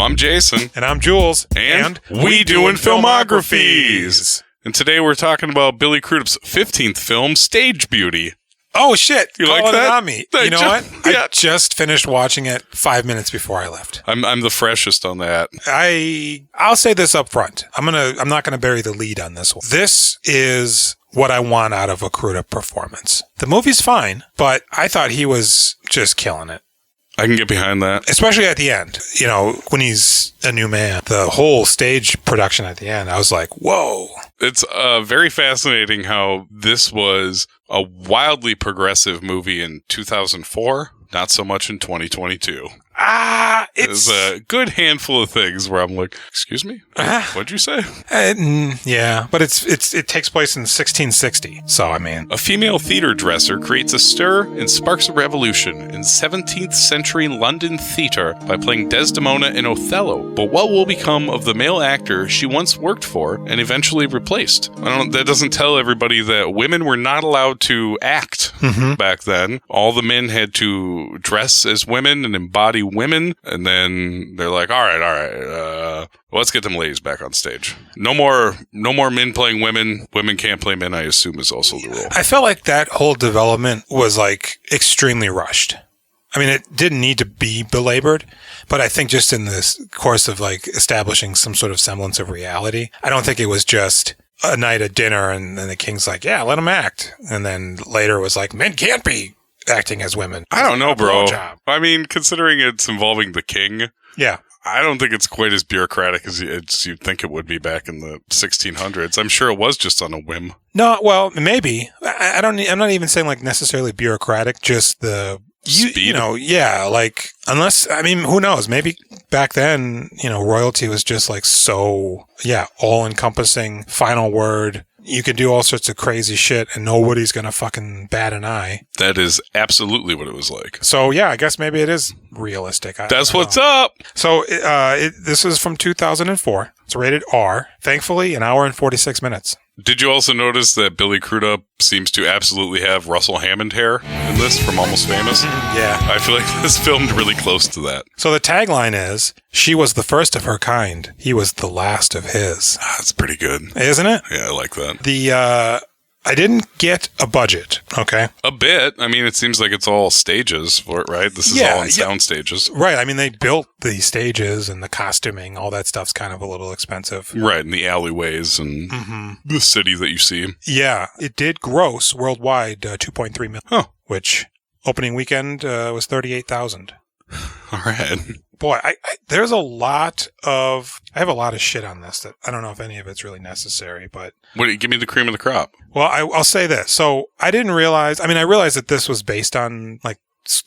I'm Jason. And I'm Jules. And we doing Filmographies. And today we're talking about Billy Crudup's 15th film, Stage Beauty. Oh, shit. You like that? On me. You know what? Yeah. I just finished watching it 5 minutes before I left. I'm the freshest on that. I'll say this up front. I'm not gonna bury the lead on this one. This is what I want out of a Crudup performance. The movie's fine, but I thought he was just killing it. I can get behind that. Especially at the end. You know, when he's a new man. The whole stage production at the end, I was like, whoa. It's very fascinating how this was a wildly progressive movie in 2004, not so much in 2022. There's a good handful of things where I'm like, excuse me? What'd you say? Yeah, but it takes place in 1660, so I mean... A female theater dresser creates a stir and sparks a revolution in 17th century London theater by playing Desdemona in Othello. But what will become of the male actor she once worked for and eventually replaced? That doesn't tell everybody that women were not allowed to act back then. All the men had to dress as women and embody women, and then they're like, all right, let's get them ladies back on stage. No more men playing women. Women can't play men, I assume, is also the rule. I felt like that whole development was like extremely rushed. I mean, it didn't need to be belabored, but I think just in this course of like establishing some sort of semblance of reality, I don't think it was just a night at dinner and then the king's like, yeah, let them act. And then later it was like, men can't be acting as women. I don't know, bro. I mean, considering it's involving the king, yeah, I don't think it's quite as bureaucratic as you'd think it would be back in the 1600s. I'm sure it was just on a whim. No, well, maybe. I'm not even saying like necessarily bureaucratic, just the speed. You know, yeah, like unless, I mean, who knows? Maybe back then, you know, royalty was just like so, yeah, all encompassing, final word. You can do all sorts of crazy shit and nobody's going to fucking bat an eye. That is absolutely what it was like. So, yeah, I guess maybe it is realistic. That's what's up. So, this is from 2004. It's rated R. Thankfully, an hour and 46 minutes. Did you also notice that Billy Crudup seems to absolutely have Russell Hammond hair in this from Almost Famous? Yeah. I feel like this filmed really close to that. So the tagline is, she was the first of her kind. He was the last of his. That's pretty good. Isn't it? Yeah, I like that. I didn't get a budget, okay? A bit. I mean, it seems like it's all stages for it, right? This is all on sound stages. Right. I mean, they built the stages and the costuming. All that stuff's kind of a little expensive. Right, in the alleyways and the city that you see. Yeah. It did gross worldwide $2.3 million, which opening weekend was $38,000. All right. Boy, there's a lot of... I have a lot of shit on this that I don't know if any of it's really necessary, but... Give me the cream of the crop. Well, I'll say this. So, I didn't realize... I mean, I realized that this was based on, like,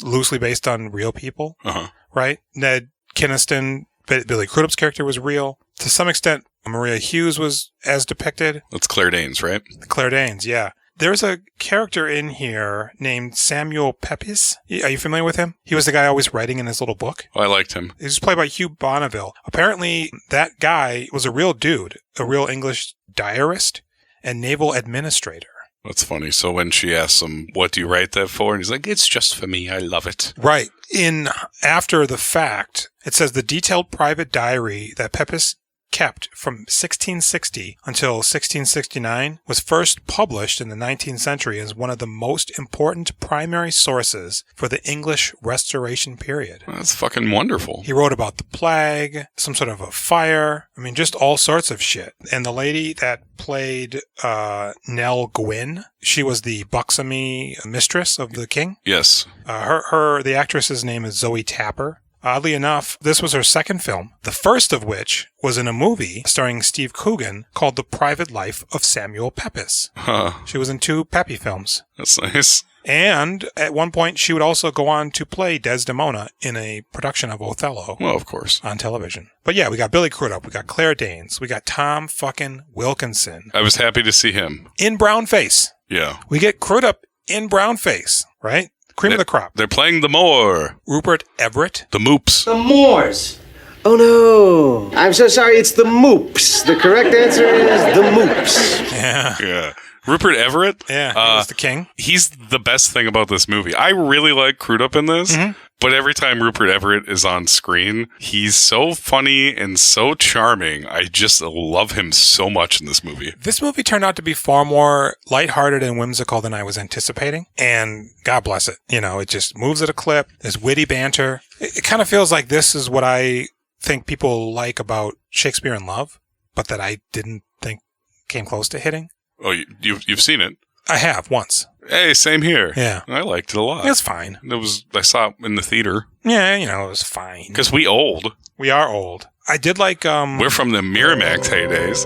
loosely based on real people, right? Ned Kinniston, Billy Crudup's character was real. To some extent, Maria Hughes was as depicted. That's Claire Danes, right? Claire Danes, yeah. There's a character in here named Samuel Pepys. Are you familiar with him? He was the guy always writing in his little book. Oh, I liked him. He was played by Hugh Bonneville. Apparently, that guy was a real dude, a real English diarist and naval administrator. That's funny. So when she asks him, what do you write that for? And he's like, it's just for me. I love it. Right. After the fact, it says the detailed private diary that Pepys kept from 1660 until 1669 was first published in the 19th century as one of the most important primary sources for the English Restoration period. That's fucking wonderful. He wrote about the plague, some sort of a fire, I mean, just all sorts of shit. And the lady that played Nell Gwynn, she was the buxomy mistress of the king. Yes. The actress's name is Zoe Tapper. Oddly enough, this was her second film, the first of which was in a movie starring Steve Coogan called The Private Life of Samuel Pepys. She was in 2 Peppy films. That's nice. And at one point, she would also go on to play Desdemona in a production of Othello. Well, of course. On television. But yeah, we got Billy Crudup, we got Claire Danes, we got Tom fucking Wilkinson. I was happy to see him. In brownface. Yeah. We get Crudup in brownface, right? Cream of the crop. They're playing the Moor. Rupert Everett. The Moops. The Moors. Oh no. I'm so sorry, it's the Moops. The correct answer is the Moops. Yeah. Rupert Everett. Yeah, he was the king. He's the best thing about this movie. I really like Crudup in this, But every time Rupert Everett is on screen, he's so funny and so charming. I just love him so much in this movie. This movie turned out to be far more lighthearted and whimsical than I was anticipating. And God bless it. You know, it just moves at a clip. There's witty banter. It kind of feels like this is what I think people like about Shakespeare in Love, but that I didn't think came close to hitting. Oh, you've seen it? I have, once. Hey, same here. Yeah. I liked it a lot. It's fine. I saw it in the theater. Yeah, you know, it was fine. Because we old. We are old. I did like, We're from the Miramax heydays.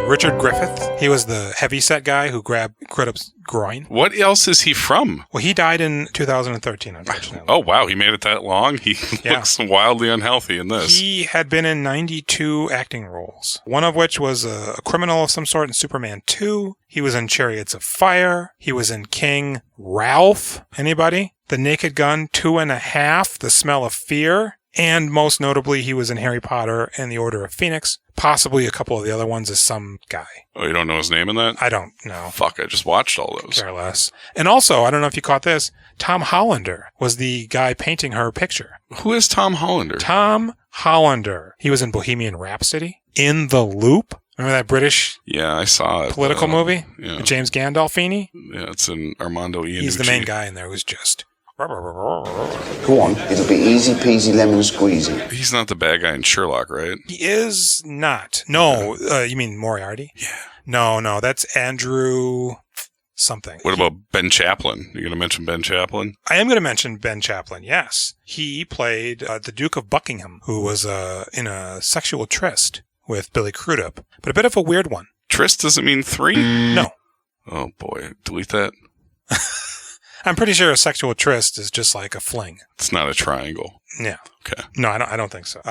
Richard Griffith. He was the heavyset guy who grabbed Crudup's groin. What else is he from? Well, he died in 2013, unfortunately. Oh, wow. He made it that long? He looks wildly unhealthy in this. He had been in 92 acting roles, one of which was a criminal of some sort in Superman 2. He was in Chariots of Fire. He was in King Ralph. Anybody? The Naked Gun 2.5, The Smell of Fear. And most notably, he was in Harry Potter and the Order of Phoenix. Possibly a couple of the other ones as some guy. Oh, you don't know his name in that? I don't know. Fuck, I just watched all those. Care less. And also, I don't know if you caught this, Tom Hollander was the guy painting her picture. Who is Tom Hollander? Tom Hollander. He was in Bohemian Rhapsody. In the Loop. Remember that British I saw it. Political movie? Yeah. With James Gandolfini? Yeah, it's in Armando Iannucci. He's the main guy in there who's just... Go on, it'll be easy peasy lemon squeezy. He's not the bad guy in Sherlock, right? He is not. No, you mean Moriarty? Yeah. No, that's Andrew something. What about Ben Chaplin? You going to mention Ben Chaplin? I am going to mention Ben Chaplin, yes. He played the Duke of Buckingham, who was in a sexual tryst with Billy Crudup, but a bit of a weird one. Tryst doesn't mean 3? No. Oh, boy. Delete that. I'm pretty sure a sexual tryst is just like a fling. It's not a triangle. Yeah. Okay. No, I don't think so.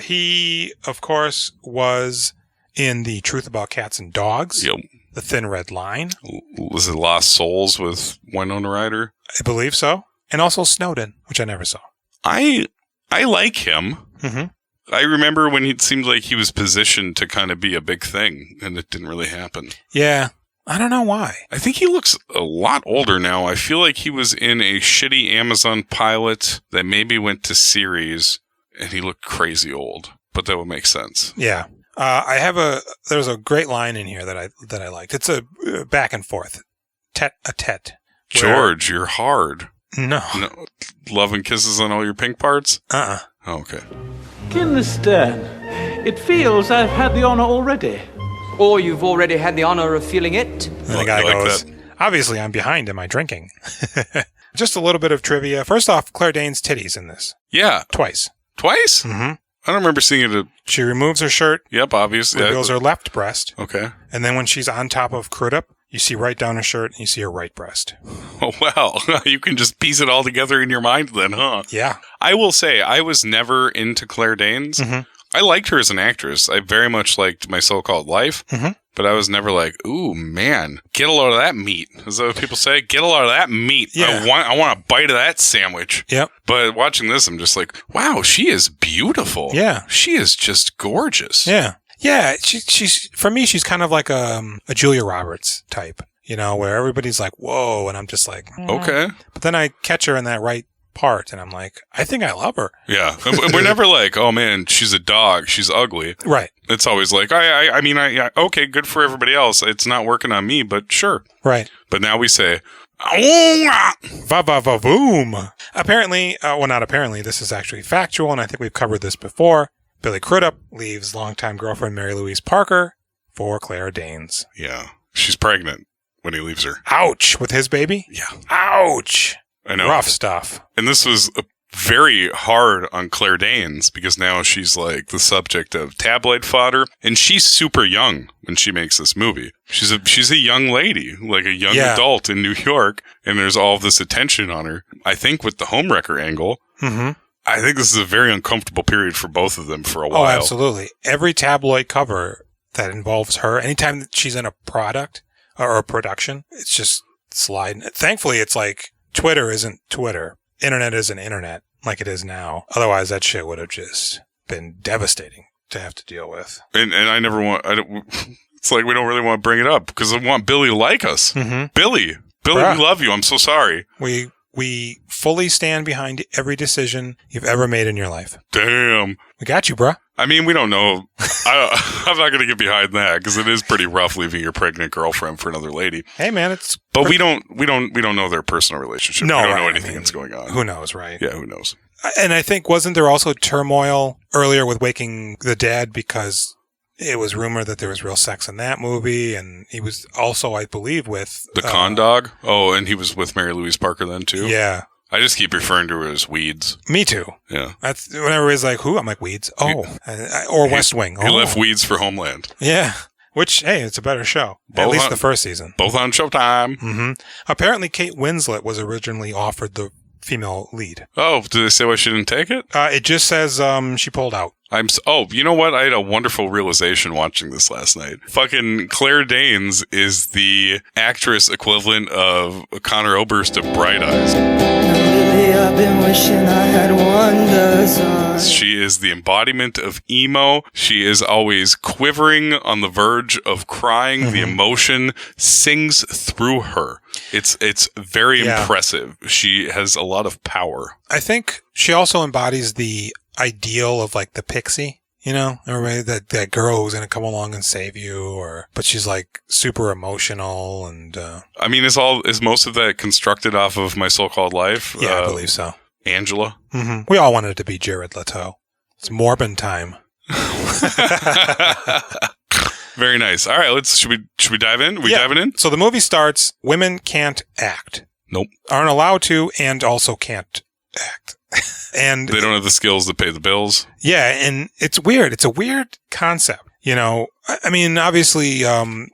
He, of course, was in The Truth About Cats and Dogs. Yep. The Thin Red Line. Was it Lost Souls with Winona Ryder? I believe so. And also Snowden, which I never saw. I like him. Mm-hmm. I remember when it seemed like he was positioned to kind of be a big thing, and it didn't really happen. Yeah. I don't know why. I think he looks a lot older now. I feel like he was in a shitty Amazon pilot that maybe went to series, and he looked crazy old. But that would make sense. Yeah. There's a great line in here that I liked. It's a back and forth. Tete-a-tete. George, you're hard. No. Love and kisses on all your pink parts? Uh-uh. Oh, okay. Kinliston, it feels I've had the honor already. Or you've already had the honor of feeling it. And the guy goes, obviously I'm behind in my drinking. Just a little bit of trivia. First off, Claire Danes' titties in this. Yeah. Twice. Twice? Mm-hmm. I don't remember seeing it. She removes her shirt. Yep, obviously. Reveals her left breast. Okay. And then when she's on top of Crudup, you see right down her shirt and you see her right breast. Oh, well, you can just piece it all together in your mind then, huh? Yeah. I will say, I was never into Claire Danes. Mm-hmm. I liked her as an actress. I very much liked My So-Called Life. Mm-hmm. But I was never like, ooh, man, get a load of that meat. Is that what people say? Get a load of that meat. Yeah. I want a bite of that sandwich. Yep. But watching this, I'm just like, wow, she is beautiful. Yeah. She is just gorgeous. Yeah. Yeah. She's for me, she's kind of like a Julia Roberts type, you know, where everybody's like, whoa. And I'm just like, Okay. But then I catch her in that right part and I'm like, I think I love her. Yeah. And we're never like, oh man, she's a dog. She's ugly. Right. It's always like, I mean, okay, good for everybody else. It's not working on me, but sure. Right. But now we say, va va va boom. Apparently, well, not apparently, this is actually factual, and I think we've covered this before. Billy Crudup leaves longtime girlfriend Mary Louise Parker for Claire Danes. Yeah. She's pregnant when he leaves her. Ouch. With his baby? Yeah. Ouch. I know. Rough stuff. And this was very hard on Claire Danes because now she's like the subject of tabloid fodder, and she's super young when she makes this movie. She's a young lady, like a young adult in New York, and there's all this attention on her. I think with the homewrecker angle, I think this is a very uncomfortable period for both of them for a while. Oh, absolutely. Every tabloid cover that involves her, anytime that she's in a product or a production, it's just sliding. Thankfully, it's like Twitter isn't Twitter. Internet isn't internet like it is now. Otherwise, that shit would have just been devastating to have to deal with. And I never want... it's like we don't really want to bring it up because I want Billy to like us. Mm-hmm. Billy, Bruh. we love you. I'm so sorry. We We fully stand behind every decision you've ever made in your life. Damn. We got you, bro. I mean, we don't know. I'm not going to get behind that because it is pretty rough leaving your pregnant girlfriend for another lady. Hey, man, it's. But we don't know their personal relationship. No, we don't right. know anything that's going on. Who knows, right? Yeah, who knows? And I think wasn't there also turmoil earlier with Waking the Dead because it was rumored that there was real sex in that movie, and he was also, I believe, with the con dog. Oh, and he was with Mary Louise Parker then too. Yeah. I just keep referring to her as Weeds. Me too. Yeah. That's whenever he's like, who? I'm like, Weeds. Oh. Or West Wing. He left Weeds for Homeland. Yeah. Which, hey, it's a better show. At least the first season. Both on Showtime. Mm-hmm. Apparently, Kate Winslet was originally offered the female lead. Oh, did they say why she didn't take it? It just says she pulled out. You know what? I had a wonderful realization watching this last night. Fucking Claire Danes is the actress equivalent of Connor Oberst of Bright Eyes. I've been wishing I had wonders. She is the embodiment of emo. She is always quivering on the verge of crying. Mm-hmm. The emotion sings through her. It's very impressive. She has a lot of power. I think she also embodies the ideal of like the pixie, you know, everybody that girl who's going to come along and save you, but she's like super emotional and. I mean, is most of that constructed off of My So-Called Life? Yeah, I believe so. Angela. Mm-hmm. We all wanted it to be Jared Leto. It's Morbin time. Very nice. All right, should we dive in? Diving in? So the movie starts. Women can't act. Nope. Aren't allowed to, and also can't act. And they don't have the skills to pay the bills. Yeah, and it's weird. It's a weird concept. You know, I mean, obviously,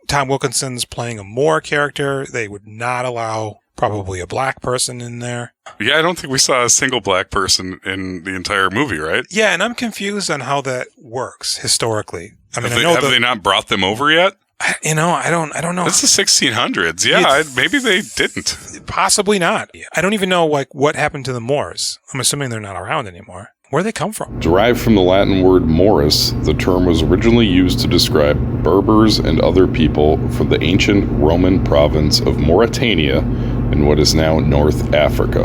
Tom Wilkinson's playing a Moore character. They would not allow probably a black person in there. Yeah, I don't think we saw a single black person in the entire movie, right? Yeah, and I'm confused on how that works historically. I mean, have they not brought them over yet? I don't know. It's the 1600s. Yeah, maybe they didn't. Possibly not. I don't even know what happened to the Moors. I'm assuming they're not around anymore. Where do they come from? Derived from the Latin word Moris, the term was originally used to describe Berbers and other people from the ancient Roman province of Mauritania in what is now North Africa,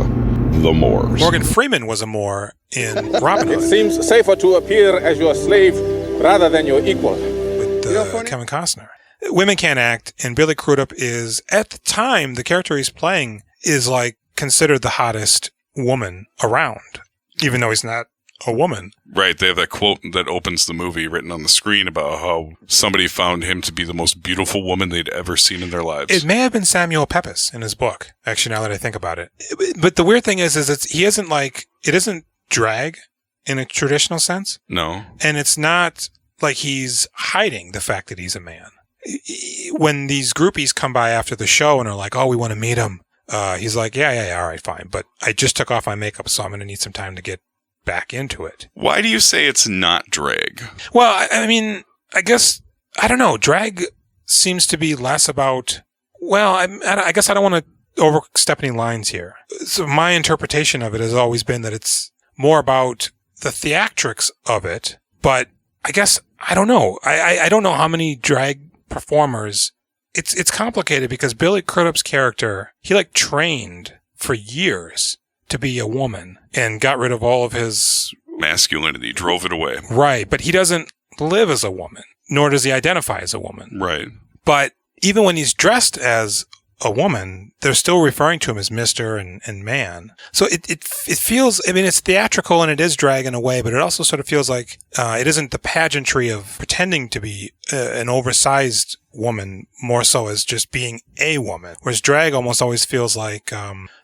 the Moors. Morgan Freeman was a Moor in Robin Hood. It seems safer to appear as your slave rather than your equal. With Kevin Costner. Women can't act, and Billy Crudup is, at the time, the character he's playing is like considered the hottest woman around, even though he's not a woman. Right. They have that quote that opens the movie written on the screen about how somebody found him to be the most beautiful woman they'd ever seen in their lives. It may have been Samuel Pepys in his book, actually, now that I think about it. But the weird thing is it isn't drag in a traditional sense. No. And it's not like he's hiding the fact that he's a man. When these groupies come by after the show and are like, oh, we want to meet him, he's like, yeah, all right, fine. But I just took off my makeup, so I'm going to need some time to get back into it. Why do you say it's not drag? Well, I mean, I guess, I don't know. Drag seems to be less about, well, I guess I don't want to overstep any lines here. So my interpretation of it has always been that it's more about the theatrics of it, but I guess, I don't know. I don't know how many drag performers. It's complicated because Billy Crudup's character, he like trained for years to be a woman and got rid of all of his masculinity, drove it away. Right. But he doesn't live as a woman, nor does he identify as a woman. Right. But even when he's dressed as a woman, they're still referring to him as Mr. and man. So it feels, I mean, it's theatrical and it is drag in a way, but it also sort of feels like it isn't the pageantry of pretending to be an oversized woman, more so as just being a woman. Whereas drag almost always feels like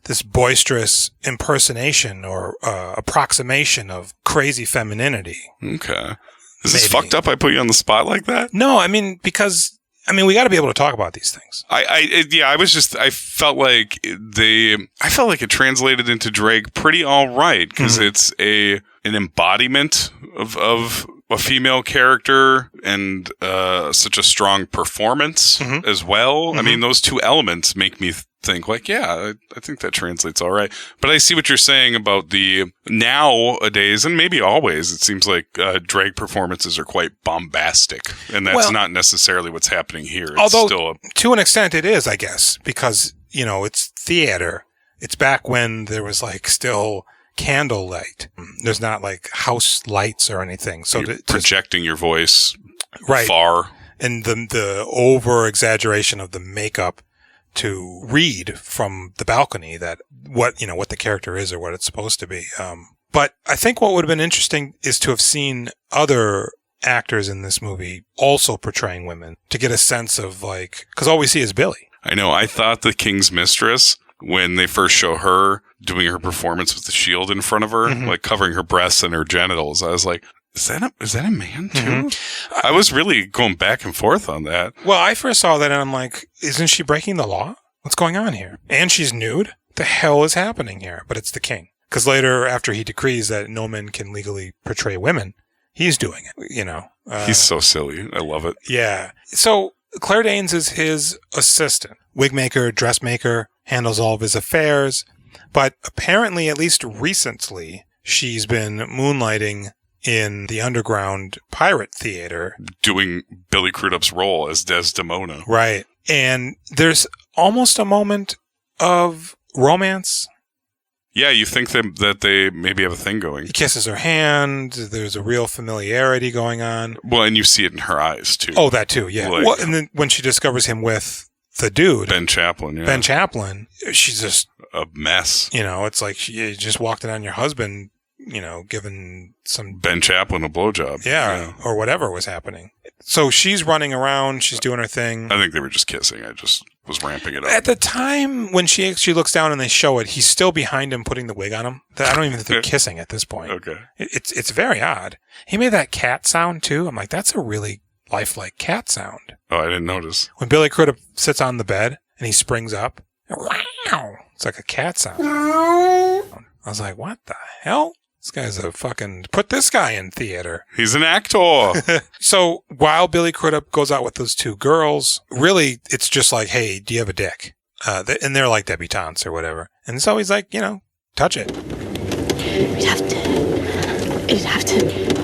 this boisterous impersonation or approximation of crazy femininity. Okay. Is this fucked up? I put you on the spot like that? No, I mean, because we got to be able to talk about these things. I felt like it translated into drag pretty all right because it's an embodiment of a female character and such a strong performance as well. Mm-hmm. I mean, those two elements make me think like, yeah, I think that translates all right. But I see what you're saying about the nowadays, and maybe always, it seems like drag performances are quite bombastic, and that's not necessarily what's happening here. It's although, still to an extent, it is, I guess, because, it's theater. It's back when there was like still candlelight. There's not like house lights or anything. So projecting your voice right. far. And the over exaggeration of the makeup to read from the balcony that what the character is or what it's supposed to be. But I think what would have been interesting is to have seen other actors in this movie also portraying women to get a sense of like, because all we see is Billy. I know. I thought the King's Mistress, when they first show her doing her performance with the shield in front of her, like covering her breasts and her genitals, I was like, is that a man too? I was really going back and forth on that. Well, I first saw that and I'm like, isn't she breaking the law? What's going on here? And she's nude? The hell is happening here? But it's the king. Because later, after he decrees that no men can legally portray women, he's doing it, He's so silly. I love it. Yeah. So Claire Danes is his assistant. Wig maker, dressmaker, handles all of his affairs. But apparently, at least recently, she's been moonlighting in the underground pirate theater. Doing Billy Crudup's role as Desdemona. Right. And there's almost a moment of romance. Yeah, you think that they maybe have a thing going. He kisses her hand. There's a real familiarity going on. Well, and you see it in her eyes, too. Oh, that too, yeah. Like, well, and then when she discovers him with the dude. Ben Chaplin, yeah. Ben Chaplin, she's just a mess. It's like you just walked in on your husband, giving some... Ben Chaplin a blowjob. Yeah, or whatever was happening. So she's running around. She's doing her thing. I think they were just kissing. I just was ramping it up. At the time when she actually looks down and they show it, he's still behind him putting the wig on him. I don't even think they're kissing at this point. Okay. It's very odd. He made that cat sound too. I'm like, that's a really lifelike cat sound. Oh, I didn't notice. When Billy Crudup sits on the bed and he springs up, wow, it's like a cat sound. I was like, what the hell? This guy's put this guy in theater. He's an actor. So while Billy Crudup goes out with those two girls, really it's just like, hey, do you have a dick? And they're like debutantes or whatever. And so he's like, touch it. You'd have to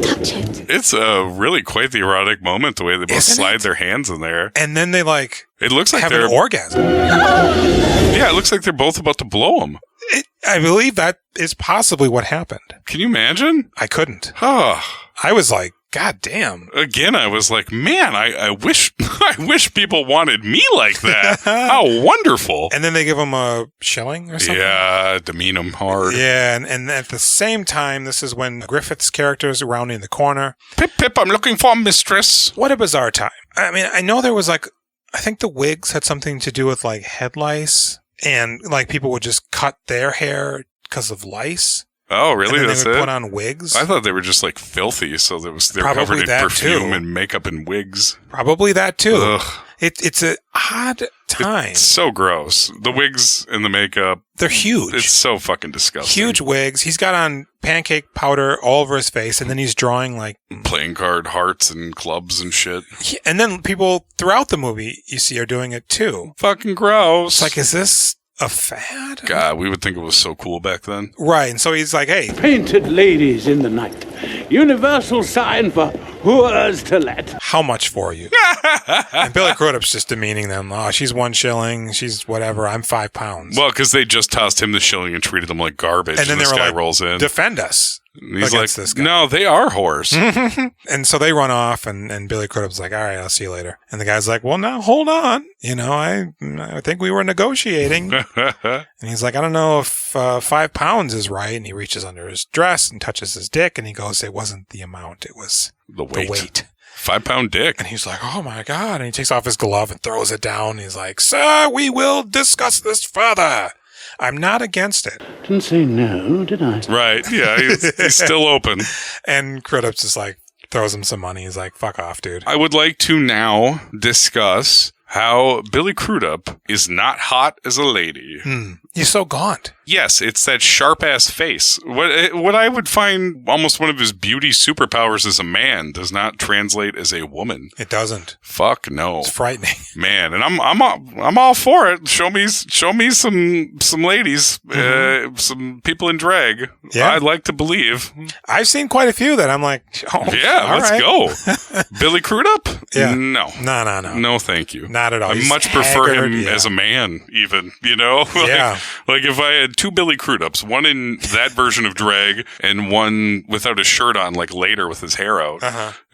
touch it. It's really quite the erotic moment, the way they both slide their hands in there. And then they it looks like have they're an orgasm. Yeah, it looks like they're both about to blow him. I believe that is possibly what happened. Can you imagine? I couldn't. Oh. I was like, God damn. Again, I was like, man, I wish people wanted me like that. How wonderful. And then they give him a shilling or something? Yeah, demean him hard. Yeah, and at the same time, this is when Griffith's character is rounding the corner. Pip, pip, I'm looking for a mistress. What a bizarre time. I mean, I know there was I think the wigs had something to do with head lice. And people would just cut their hair because of lice. Oh, really? And then That's they would it? put on wigs. I thought they were just filthy, so they're Probably covered in that, perfume too. and makeup and wigs. Probably that too. Ugh. It's an odd time. It's so gross. The wigs and the makeup. They're huge. It's so fucking disgusting. Huge wigs. He's got on pancake powder all over his face, and then he's drawing playing card hearts and clubs and shit. And then people throughout the movie you see are doing it too. Fucking gross. It's like, is this a fad? God, we would think it was so cool back then. Right, and so he's like, hey. Painted ladies in the night. Universal sign for whores to let. How much for you? And Billy Crudup's just demeaning them. Oh, she's 1 shilling. She's whatever. I'm 5 pounds. Well, because they just tossed him the shilling and treated him like garbage. And then this they were guy like, rolls in. defend us. And he's like, this guy. no, they are whores. And so they run off, and Billy Crudup's like, all right, I'll see you later. And the guy's like, well, now, hold on. I think we were negotiating. And he's like, I don't know if 5 pounds is right. And he reaches under his dress and touches his dick, and he goes, it wasn't the amount, it was the weight. 5 pound dick. And he's like, oh my God. And he takes off his glove and throws it down. He's like, sir, we will discuss this further. I'm not against it. Didn't say no, did I? Right. Yeah, he's still open. And Crudup's just throws him some money. He's like, fuck off, dude. I would like to now discuss how Billy Crudup is not hot as a lady. He's so gaunt. Yes, it's that sharp-ass face. What I would find almost one of his beauty superpowers as a man does not translate as a woman. It doesn't. Fuck no. It's frightening. Man, and I'm all for it. Show me some ladies, some people in drag. Yeah. I'd like to believe. I've seen quite a few that I'm like, oh, yeah, let's go. Billy Crudup? Yeah. No. No. No, thank you. Not at all. I He's much prefer him haggard, as a man, even, you know? Yeah. Like if I had two Billy Crudups, one in that version of drag and one without a shirt on, like later with his hair out,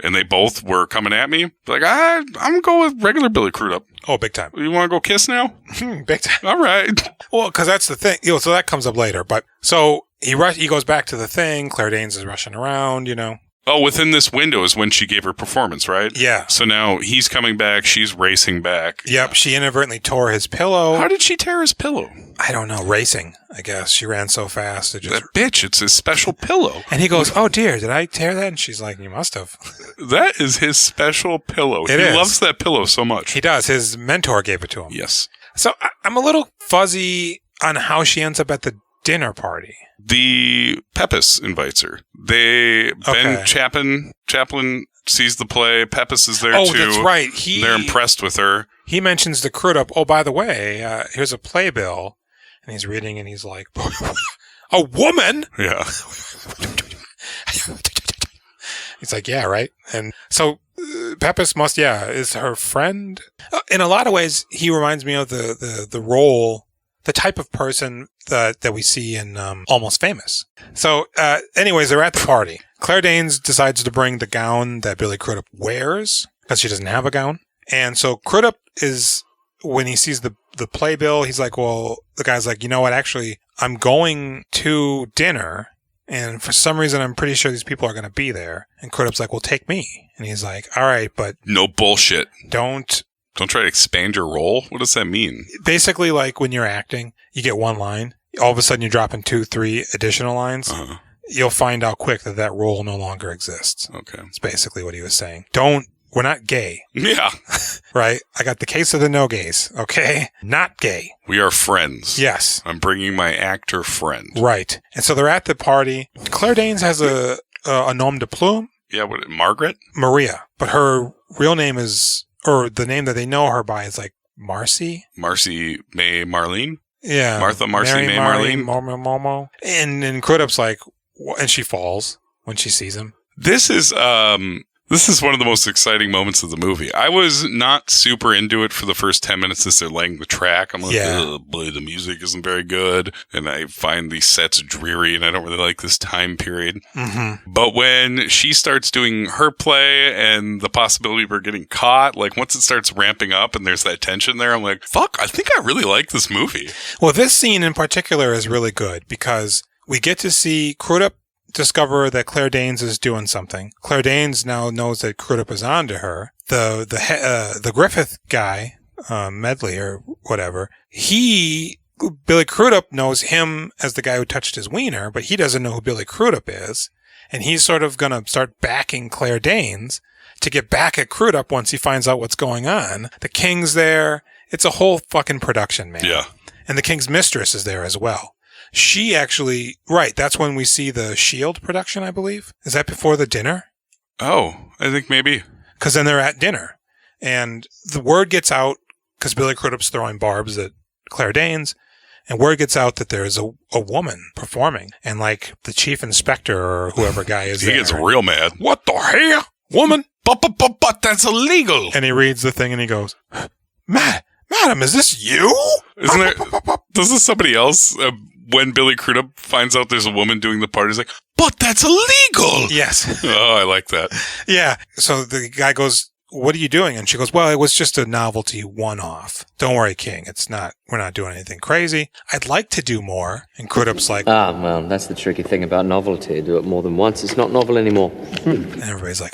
and they both were coming at me, like, I'm going to go with regular Billy Crudup. Oh, big time. You want to go kiss now? Big time. All right. Well, because that's the thing. So that comes up later. But so he goes back to the thing. Claire Danes is rushing around, you know. Oh, within this window is when she gave her performance, right? Yeah. So now he's coming back. She's racing back. Yep. She inadvertently tore his pillow. How did she tear his pillow? I don't know. Racing, I guess. She ran so fast. That bitch, it's his special pillow. And he goes, oh, dear, did I tear that? And she's like, you must have. That is his special pillow. He loves that pillow so much. He does. His mentor gave it to him. Yes. So I'm a little fuzzy on how she ends up at the dinner party. The Pepys invites her. Ben Chaplin sees the play. Pepys is there too. Oh, that's right. They're impressed with her. He mentions the Crudup. Oh, by the way, here's a playbill. And he's reading and he's like, a woman? Yeah. He's like, yeah, right. And so Pepys is her friend. In a lot of ways, he reminds me of the role, the type of person that we see in Almost Famous. So anyways, they're at the party. Claire Danes decides to bring the gown that Billy Crudup wears because she doesn't have a gown. And so Crudup is, when he sees the playbill, he's like, well, the guy's like, you know what, actually, I'm going to dinner. And for some reason, I'm pretty sure these people are going to be there. And Crudup's like, well, take me. And he's like, all right, but... No bullshit. Don't try to expand your role. What does that mean? Basically, like when you're acting, you get one line. All of a sudden, you're dropping 2-3 additional lines. Uh-huh. You'll find out quick that role no longer exists. Okay. That's basically what he was saying. We're not gay. Yeah. Right? I got the case of the no gays. Okay? Not gay. We are friends. Yes. I'm bringing my actor friend. Right. And so they're at the party. Claire Danes has a nom de plume. Yeah, what, Margaret? Maria. But her real name is, or the name that they know her by is like Marcy. Marcy May Marlene? Yeah. Martha Marcy Mary May Marlene? Momo. And Crudup's like, and she falls when she sees him. This is one of the most exciting moments of the movie. I was not super into it for the first 10 minutes as they're laying the track. I'm like, oh boy, the music isn't very good. And I find these sets dreary and I don't really like this time period. Mm-hmm. But when she starts doing her play and the possibility of her getting caught, like once it starts ramping up and there's that tension there, I'm like, fuck, I think I really like this movie. Well, this scene in particular is really good because we get to see Crudup discover that Claire Danes is doing something. Claire Danes now knows that Crudup is onto her. The Griffith guy, Medley or whatever, Billy Crudup knows him as the guy who touched his wiener, but he doesn't know who Billy Crudup is. And he's sort of going to start backing Claire Danes to get back at Crudup once he finds out what's going on. The king's there. It's a whole fucking production, man. Yeah. And the king's mistress is there as well. She actually, right, that's when we see the Shield production, I believe. Is that before the dinner? Oh, I think maybe. Because then they're at dinner. And the word gets out, because Billy Crudup's throwing barbs at Claire Danes, and word gets out that there's a woman performing. And like the chief inspector or whoever guy is he gets real mad. What the hell? Woman? But that's illegal. And he reads the thing and he goes, Madam, is this you? Isn't there, doesn't somebody else... when Billy Crudup finds out there's a woman doing the party, he's like, but that's illegal! Yes. Oh, I like that. Yeah. So the guy goes, what are you doing? And she goes, well, it was just a novelty one-off. Don't worry, King. We're not doing anything crazy. I'd like to do more. And Crudup's like... well, that's the tricky thing about novelty. Do it more than once, it's not novel anymore. And everybody's like...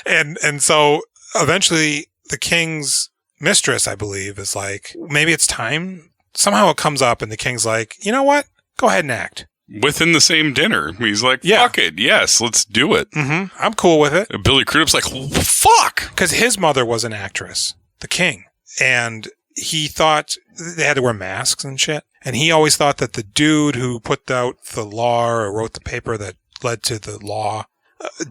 And so eventually the King's mistress, I believe, is like, maybe it's time. Somehow it comes up and the king's like, you know what? Go ahead and act. Within the same dinner. He's like, fuck it. Yes, let's do it. Mm-hmm. I'm cool with it. And Billy Crudup's like, fuck! Because his mother was an actress, the king. And he thought they had to wear masks and shit. And he always thought that the dude who put out the law or wrote the paper that led to the law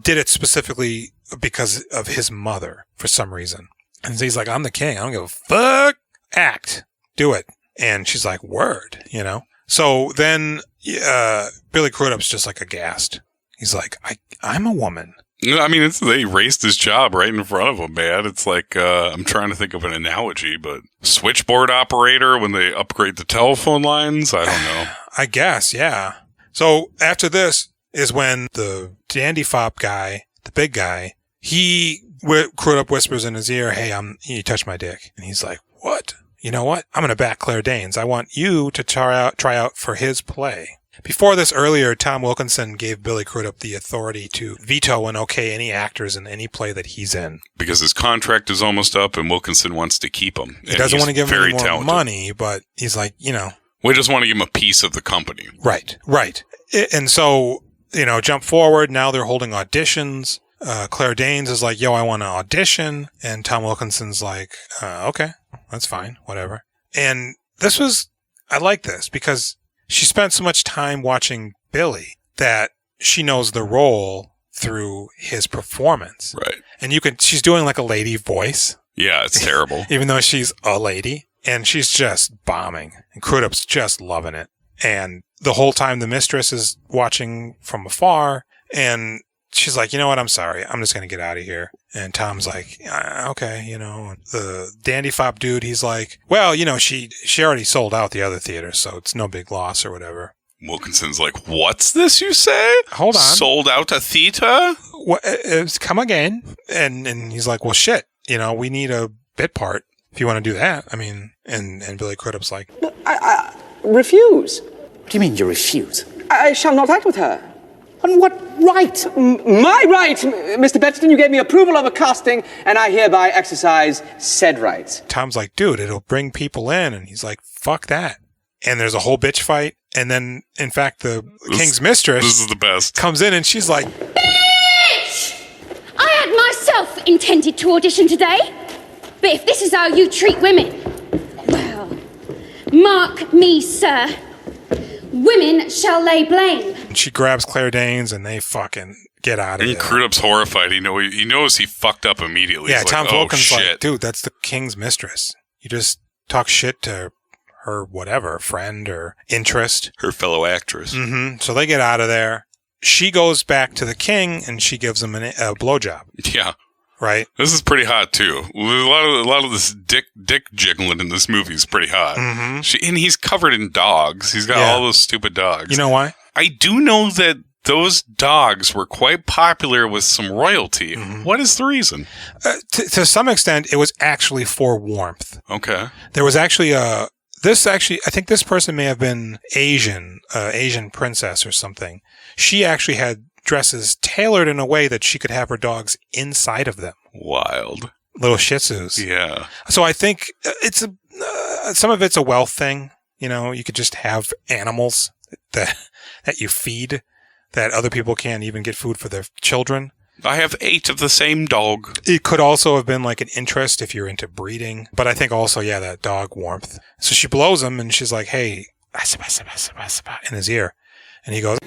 did it specifically because of his mother for some reason. And so he's like, I'm the king. I don't give a fuck. Act. Do it. And she's like, word, you know? So then Billy Crudup's just like aghast. He's like, I'm a woman. I mean, they erased his job right in front of him, man. It's like, I'm trying to think of an analogy, but switchboard operator when they upgrade the telephone lines? I don't know. I guess, yeah. So after this is when the dandy fop guy, the big guy, Crudup whispers in his ear, hey, you touched my dick. And he's like, what? You know what? I'm going to back Claire Danes. I want you to try out for his play. Before this, earlier, Tom Wilkinson gave Billy Crudup the authority to veto and okay any actors in any play that he's in. Because his contract is almost up and Wilkinson wants to keep him. He doesn't want to give him any more money, but he's like, you know. We just want to give him a piece of the company. Right. And so, you know, jump forward. Now they're holding auditions. Claire Danes is like, yo, I want to audition. And Tom Wilkinson's like, okay, that's fine, whatever. And I like this because she spent so much time watching Billy that she knows the role through his performance. Right. And she's doing like a lady voice. Yeah, it's terrible. Even though she's a lady. And she's just bombing. And Crudup's just loving it. And the whole time the mistress is watching from afar. And she's like, you know what? I'm sorry. I'm just going to get out of here. And Tom's like, okay, you know. The dandy fop dude, he's like, well, you know, she already sold out the other theater, so it's no big loss or whatever. Wilkinson's like, what's this you say? Hold on. Sold out a theater? Come again. And he's like, well, shit. You know, we need a bit part if you want to do that. I mean, and Billy Crudup's like, I refuse. What do you mean you refuse? I shall not act with her. On what right? My right, Mr. Bedston. You gave me approval of a casting, and I hereby exercise said rights. Tom's like, dude, it'll bring people in. And he's like, fuck that. And there's a whole bitch fight. And then, in fact, the king's mistress this is the best. Comes in and she's like, bitch! I had myself intended to audition today. But if this is how you treat women, well, mark me, sir. Women shall lay blame. And she grabs Claire Danes and they fucking get out of there. And Crudup's horrified. He knows he fucked up immediately. Yeah, He's Tom like, Wilkinson's shit. like, dude, that's the king's mistress. You just talk shit to her, whatever, friend or interest. Her fellow actress. Mm-hmm. So they get out of there. She goes back to the king and she gives him a blowjob. Yeah. Right? This is pretty hot, too. A lot of this dick jiggling in this movie is pretty hot. Mm-hmm. And he's covered in dogs. He's got all those stupid dogs. You know why? I do know that those dogs were quite popular with some royalty. Mm-hmm. What is the reason? To some extent, it was actually for warmth. Okay. There was actually I think this person may have been Asian princess or something. She actually had dresses tailored in a way that she could have her dogs inside of them. Wild. Little Shih Tzus. Yeah. So I think some of it's a wealth thing. You know, you could just have animals that you feed that other people can't even get food for their children. I have 8 of the same dog. It could also have been like an interest if you're into breeding. But I think also, yeah, that dog warmth. So she blows him and she's like, hey, in his ear. And he goes,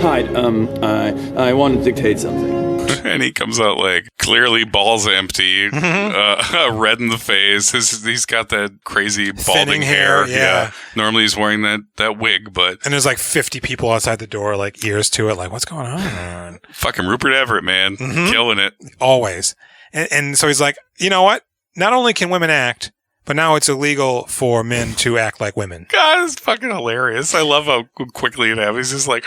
Hyde, I want to dictate something. And he comes out like clearly balls empty, red in the face. He's got that crazy balding hair. Yeah. Normally he's wearing that wig, but... And there's like 50 people outside the door, like ears to it, like, what's going on? Fucking Rupert Everett, man. Killing it. Always. And so he's like, you know what? Not only can women act, but now it's illegal for men to act like women. God, it's fucking hilarious. I love how quickly it happens. He's just like,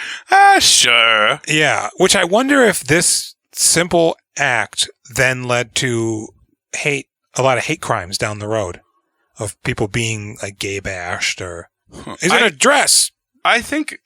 sure. Yeah, which I wonder if this simple act then led to a lot of hate crimes down the road of people being like gay bashed or is it a dress? I think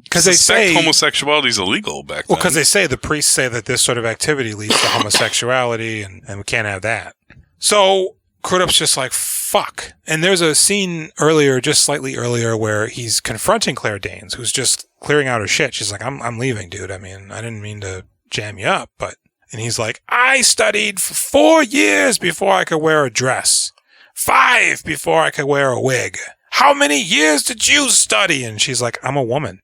because they say homosexuality is illegal back then. Well, because they say the priests say that this sort of activity leads to homosexuality and we can't have that. So Crudup's just like, fuck. And there's a scene just slightly earlier, where he's confronting Claire Danes, who's just clearing out her shit. She's like, I'm leaving, dude. I mean, I didn't mean to jam you up, but... And he's like, I studied for 4 years before I could wear a dress. 5 before I could wear a wig. How many years did you study? And she's like, I'm a woman.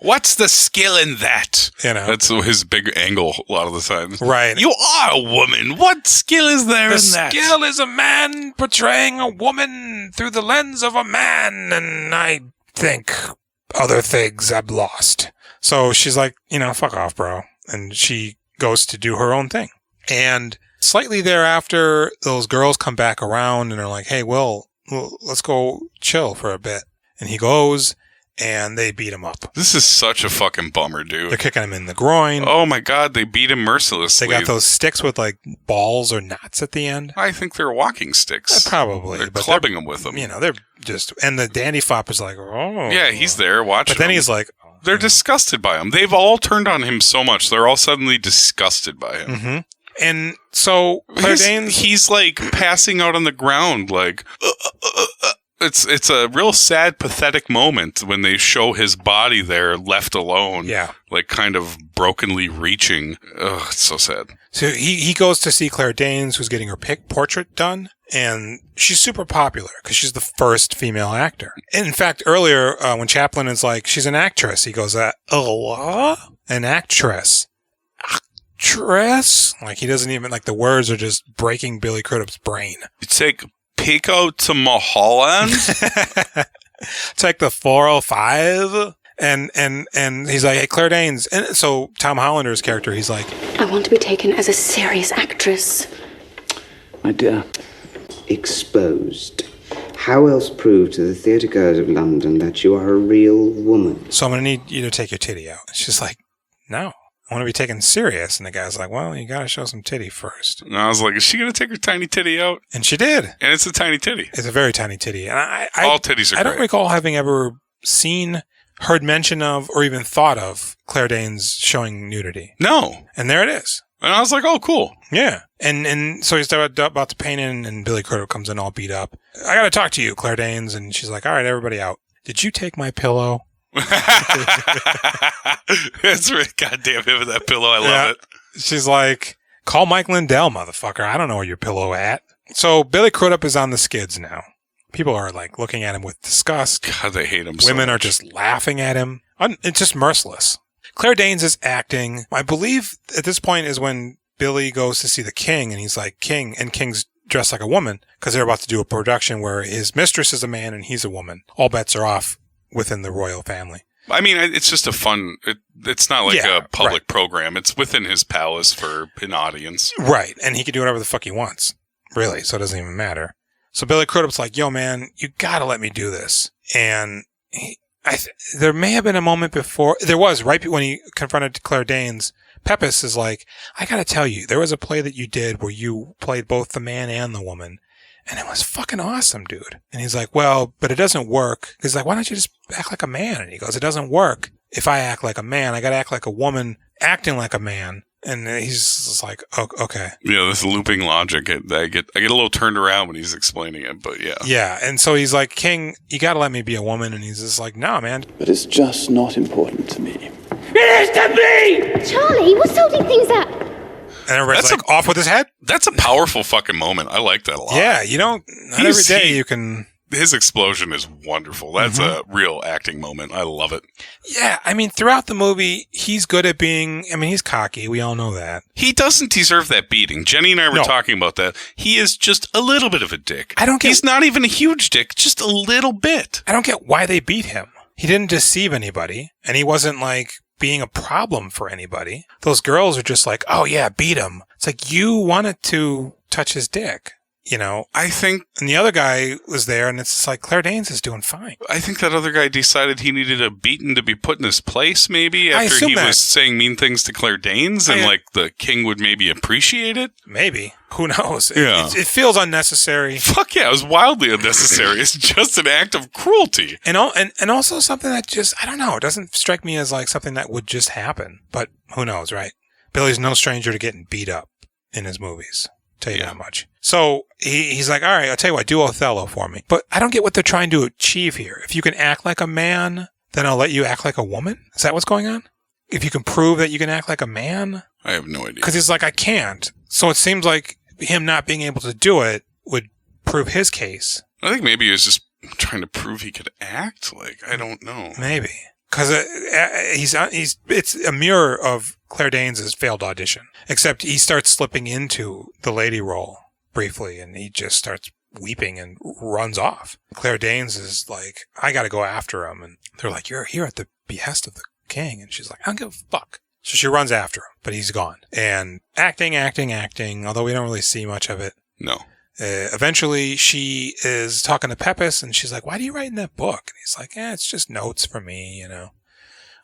What's the skill in that? You know, that's his big angle a lot of the time. Right. You are a woman. What skill is there in that? The skill is a man portraying a woman through the lens of a man, and I think other things I've lost. So she's like, fuck off, bro. And she goes to do her own thing. And slightly thereafter, those girls come back around and are like, hey, Will, let's go chill for a bit. And he goes, and they beat him up. This is such a fucking bummer, dude. They're kicking him in the groin. Oh my God, they beat him mercilessly. They got those sticks with like balls or knots at the end. I think they're walking sticks. Probably. They're clubbing them with them. They're just, and the dandy fop is like, oh. Yeah, he's there watching. But then he's like, they're disgusted by him. They've all turned on him so much. They're all suddenly disgusted by him. Mm-hmm. And so Claire Danes, he's like passing out on the ground, like it's a real sad, pathetic moment when they show his body there, left alone. Yeah, like kind of brokenly reaching. Ugh, it's so sad. So he goes to see Claire Danes, who's getting her portrait done, and she's super popular because she's the first female actor. In fact, earlier when Chaplin is like, she's an actress, he goes, an actress. Like, he doesn't even, like, the words are just breaking Billy Crudup's brain. Take Pico to Mulholland? Take the 405. And he's like, hey, Claire Danes. And so Tom Hollander's character, he's like, I want to be taken as a serious actress. My dear, exposed. How else prove to the theatre goers of London that you are a real woman? So I'm going to need you to take your titty out. She's like, no. I want to be taken serious. And the guy's like, well, you got to show some titty first. And I was like, is she going to take her tiny titty out? And she did. And it's a tiny titty. It's a very tiny titty. And all titties are great. I don't recall having ever heard mention of, or even thought of Claire Danes showing nudity. No. And there it is. And I was like, oh, cool. Yeah. And so he's about to paint in, and Billy Crudup comes in all beat up. I got to talk to you, Claire Danes. And she's like, all right, everybody out. Did you take my pillow? That's right. Goddamn him with that pillow. I love it. She's like, call Mike Lindell, motherfucker. I don't know where your pillow at. So Billy Crudup is on the skids now. People are like looking at him with disgust. God, they hate him so Women much. are just laughing at him. It's just merciless. Claire Danes is acting. I believe at this point is when Billy goes to see the king, and he's like, King, and King's dressed like a woman because they're about to do a production where his mistress is a man and he's a woman. All bets are off within the royal family. I mean, it's just a fun, it's not like a public program. It's within his palace for an audience. Right. And he can do whatever the fuck he wants. Really. So it doesn't even matter. So Billy Crudup's like, yo, man, you gotta let me do this. And there may have been a moment before, there was, right when he confronted Claire Danes, Pepys is like, I gotta tell you, there was a play that you did where you played both the man and the woman. And it was fucking awesome, dude. And he's like, well, but it doesn't work. He's like, why don't you just act like a man? And he goes, it doesn't work. If I act like a man, I got to act like a woman acting like a man. And he's just like, oh, okay. Yeah, this looping logic. I get a little turned around when he's explaining it, but yeah. Yeah. And so he's like, King, you got to let me be a woman. And he's just like, no, man. But it's just not important to me. It is to me! Charlie, what's holding things up? And everybody's like, off with his head? That's a powerful fucking moment. I like that a lot. Yeah, not every day you can... His explosion is wonderful. That's a real acting moment. I love it. Yeah, I mean, throughout the movie, he's good at being... I mean, he's cocky. We all know that. He doesn't deserve that beating. Jenny and I were talking about that. He is just a little bit of a dick. He's not even a huge dick, just a little bit. I don't get why they beat him. He didn't deceive anybody, and he wasn't, like, being a problem for anybody. Those girls are just like, oh, yeah, beat him. It's like, you wanted to touch his dick. I think... And the other guy was there, and it's like, Claire Danes is doing fine. I think that other guy decided he needed a beating to be put in his place, maybe, after he was saying mean things to Claire Danes, and, the king would maybe appreciate it? Maybe. Who knows? Yeah. It feels unnecessary. Fuck yeah, it was wildly unnecessary. It's just an act of cruelty. And also something that just, I don't know, it doesn't strike me as like something that would just happen. But who knows, right? Billy's no stranger to getting beat up in his movies. Tell you that much. So he's like, all right, I'll tell you what, do Othello for me. But I don't get what they're trying to achieve here. If you can act like a man, then I'll let you act like a woman? Is that what's going on? If you can prove that you can act like a man? I have no idea. Because he's like, I can't. So it seems like him not being able to do it would prove his case. I think maybe he was just trying to prove he could act. Like, I don't know. Maybe. Because it's a mirror of Claire Danes' failed audition. Except he starts slipping into the lady role briefly, and he just starts weeping and runs off. Claire Danes is like, I gotta go after him. And they're like, you're here at the behest of the king. And she's like, I don't give a fuck. So she runs after him, but he's gone. And acting, although we don't really see much of it. No. Eventually, she is talking to Pepys, and she's like, why do you write in that book? And he's like, it's just notes for me,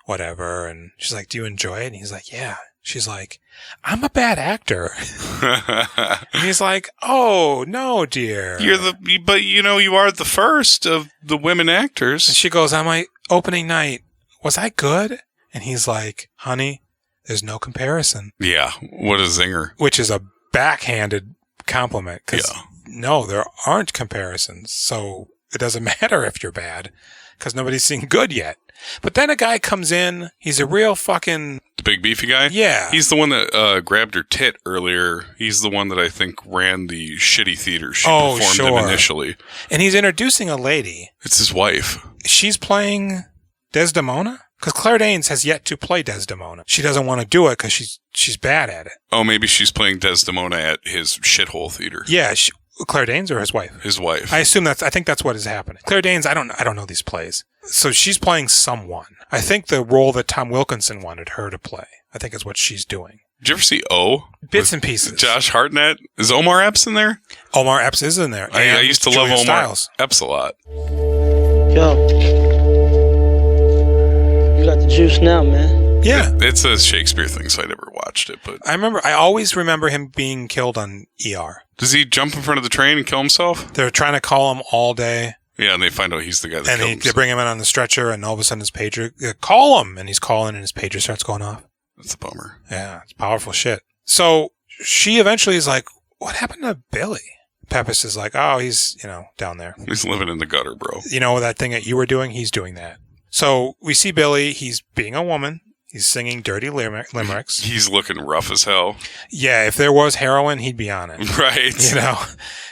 whatever. And she's like, do you enjoy it? And he's like, yeah. She's like, I'm a bad actor. And he's like, oh, no, dear. But you are the first of the women actors. And she goes, on my opening night, was I good? And he's like, honey, there's no comparison. Yeah, what a zinger. Which is a backhanded compliment. Because no, there aren't comparisons. So it doesn't matter if you're bad, because nobody's seen good yet. But then a guy comes in. He's a real fucking... The big beefy guy? Yeah. He's the one that grabbed her tit earlier. He's the one that I think ran the shitty theater she performed in initially. And he's introducing a lady. It's his wife. She's playing Desdemona? Because Claire Danes has yet to play Desdemona. She doesn't want to do it because she's bad at it. Oh, maybe she's playing Desdemona at his shithole theater. Yeah, Claire Danes or his wife? His wife. I think that's what is happening. Claire Danes, I don't know these plays. So she's playing someone. I think the role that Tom Wilkinson wanted her to play, I think is what she's doing. Did you ever see O? Bits and pieces. Josh Hartnett? Is Omar Epps in there? Omar Epps is in there. I used to love Omar Epps a lot. Yo. You got the juice now, man. Yeah. It's a Shakespeare thing, so I never watched it. But I always remember him being killed on ER. Does he jump in front of the train and kill himself? They're trying to call him all day. Yeah, and they find out he's the guy that killed himself. They bring him in on the stretcher, and all of a sudden his pager, call him! And he's calling, and his pager starts going off. That's a bummer. Yeah, it's powerful shit. So she eventually is like, what happened to Billy? Pepys is like, oh, he's, down there. He's living in the gutter, bro. You know that thing that you were doing? He's doing that. So we see Billy. He's being a woman. He's singing dirty limericks. He's looking rough as hell. Yeah, if there was heroin, he'd be on it. Right.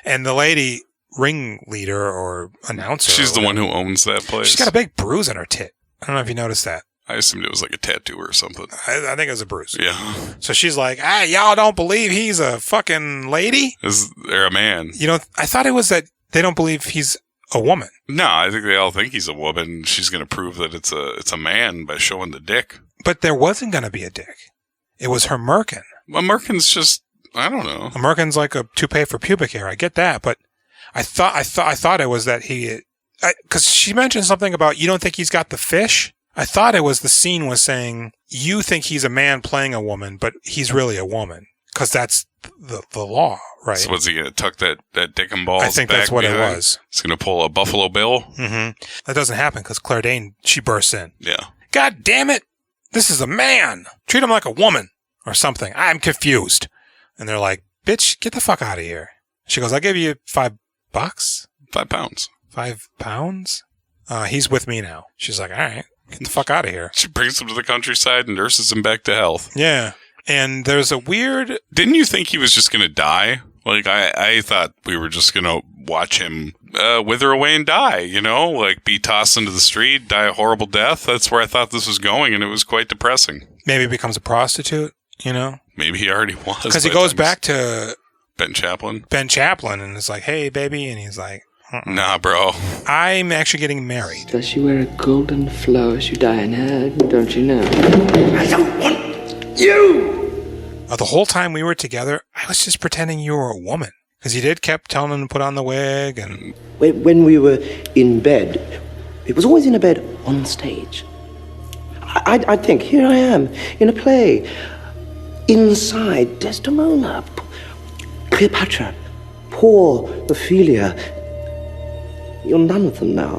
And the lady ringleader or announcer. She's the one who owns that place. She's got a big bruise on her tit. I don't know if you noticed that. I assumed it was like a tattoo or something. I think it was a bruise. Yeah. So she's like, y'all don't believe he's a fucking lady? Is there a man? I thought it was that they don't believe he's a woman. No, I think they all think he's a woman. She's going to prove that it's a man by showing the dick. But there wasn't going to be a dick. It was her merkin. A merkin's just, I don't know. A merkin's like a toupee for pubic hair. I get that, but I thought it was that because she mentioned something about, you don't think he's got the fish? I thought it was the scene was saying, you think he's a man playing a woman, but he's really a woman. Because that's the law, right? So what's he going to tuck that dick and balls back? I think that's what behind? it was. He's going to pull a Buffalo Bill? Mm-hmm. That doesn't happen because Claire Danes, she bursts in. Yeah. God damn it! This is a man! Treat him like a woman! Or something. I'm confused. And they're like, bitch, get the fuck out of here. She goes, I'll give you $5. £5. 5 pounds? He's with me now. She's like, all right, get the fuck out of here. She brings him to the countryside and nurses him back to health. Yeah. And there's a weird... Didn't you think he was just going to die? Like, I thought we were just going to watch him wither away and die, like be tossed into the street, die a horrible death. That's where I thought this was going, and it was quite depressing. Maybe he becomes a prostitute, Maybe he already was. Because he goes back to... Ben Chaplin, and it's like, hey, baby. And he's like, Nah, bro. I'm actually getting married. Does she wear a golden flower as you die in her? Don't you know? I don't want you! The whole time we were together, I was just pretending you were a woman. Because you kept telling him to put on the wig and... When we were in bed, it was always in a bed on stage. I'd think, here I am, in a play. Inside Desdemona, Cleopatra, poor Ophelia. You're none of them now.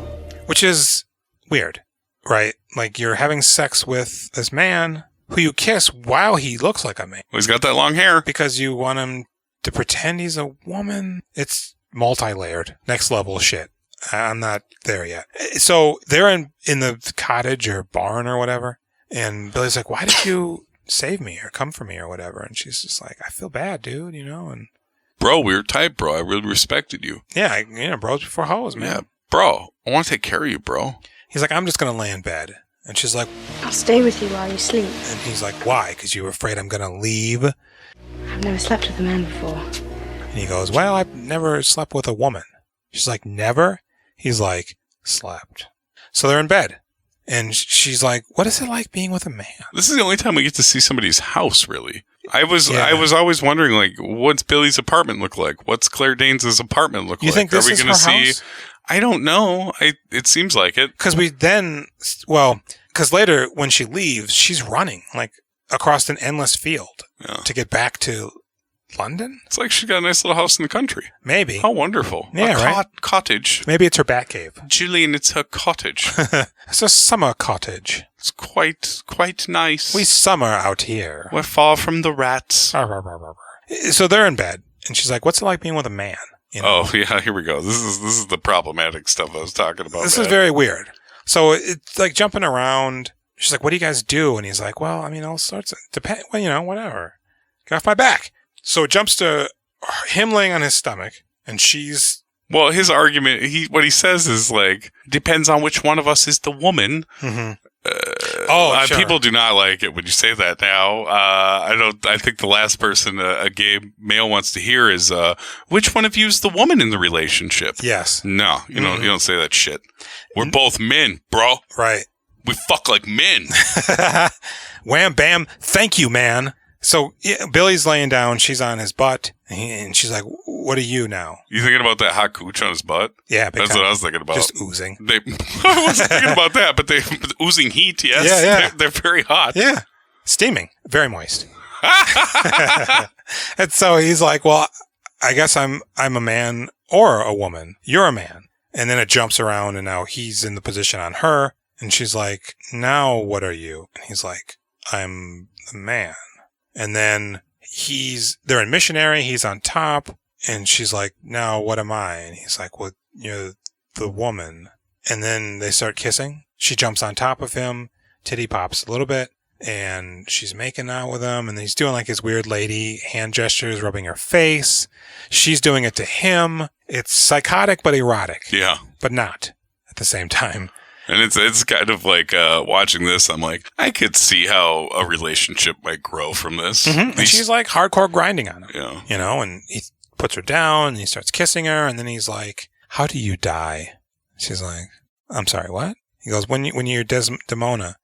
Which is weird, right? Like, you're having sex with this man who you kiss while he looks like a man. Well, he's got that long hair. Because you want him to pretend he's a woman. It's multi-layered. Next level shit. I'm not there yet. So they're in the cottage or barn or whatever. And Billy's like, why did you save me or come for me or whatever? And she's just like, I feel bad, dude, and Bro, we were tight, bro. I really respected you. Yeah, bros before hoes, man. Yeah, bro, I want to take care of you, bro. He's like, I'm just going to lay in bed. And she's like, I'll stay with you while you sleep. And he's like, why? Because you were afraid I'm going to leave? I've never slept with a man before. And he goes, well, I've never slept with a woman. She's like, never? He's like, slept. So they're in bed. And she's like, what is it like being with a man? This is the only time we get to see somebody's house, really. I was always wondering, like, what's Billy's apartment look like? What's Claire Danes' apartment look like? You think this is her house? I don't know. It seems like it. Because later when she leaves, she's running like across an endless field to get back to London. It's like she got a nice little house in the country. Maybe. How wonderful. Yeah, right? Cottage. Maybe it's her bat cave. Julian, it's her cottage. It's a summer cottage. It's quite nice. We summer out here. We're far from the rats. So they're in bed, and she's like, what's it like being with a man? You know? Oh, yeah, here we go. This is the problematic stuff I was talking about. This is very weird. So it's like jumping around. She's like, what do you guys do? And he's like, well, I mean, all sorts of, whatever. Get off my back. So it jumps to him laying on his stomach, and she's... Well, his argument, what he says is like, depends on which one of us is the woman. Mm-hmm. Sure. People do not like it when you say that now. I think the last person a gay male wants to hear is, which one of you is the woman in the relationship? Yes. No, you don't say that shit. We're both men, bro. Right. We fuck like men. Wham, bam. Thank you, man. So Billy's laying down. She's on his butt. And she's like, what are you now? You thinking about that hot cooch on his butt? Yeah. That's what I was thinking about. Just oozing. I wasn't thinking about that, but oozing heat, yes. Yeah. They're very hot. Yeah. Steaming. Very moist. And so he's like, well, I guess I'm a man or a woman. You're a man. And then it jumps around, and now he's in the position on her. And she's like, now what are you? And he's like, I'm the man. And then they're in missionary, he's on top, and she's like, now what am I? And he's like, well, you're the woman. And then they start kissing. She jumps on top of him, titty pops a little bit, and she's making out with him, and he's doing like his weird lady hand gestures, rubbing her face. She's doing it to him. It's psychotic but erotic. Yeah. But not at the same time. And it's kind of like watching this, I'm like, I could see how a relationship might grow from this. Mm-hmm. And she's like hardcore grinding on him. Yeah. And he puts her down, and he starts kissing her, and then he's like, how do you die? She's like, I'm sorry, what? He goes, when you're Desdemona,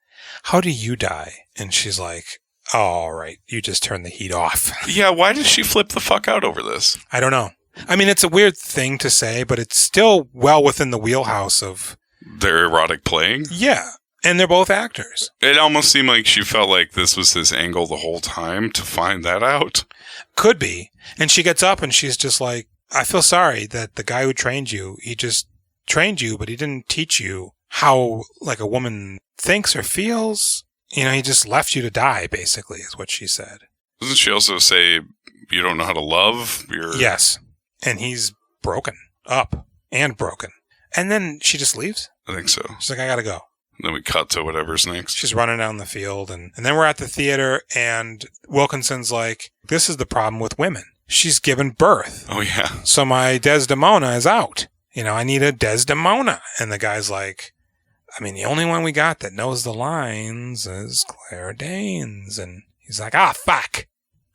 how do you die? And she's like, oh, all right, you just turn the heat off. Yeah, why does she flip the fuck out over this? I don't know. I mean, it's a weird thing to say, but it's still well within the wheelhouse of their erotic playing. Yeah. And they're both actors. It almost seemed like she felt like this was his angle the whole time to find that out. Could be. And she gets up and she's just like, I feel sorry that the guy who trained you, he just trained you, but he didn't teach you how like a woman thinks or feels. He just left you to die, basically, is what she said. Doesn't she also say, you don't know how to love? Yes. And he's broken up and broken. And then she just leaves. I think so. She's like, I gotta go. And then we cut to whatever's next. She's running down the field. And then we're at the theater, and Wilkinson's like, this is the problem with women. She's given birth. Oh, yeah. So my Desdemona is out. I need a Desdemona. And the guy's like, I mean, the only one we got that knows the lines is Claire Danes. And he's like, fuck.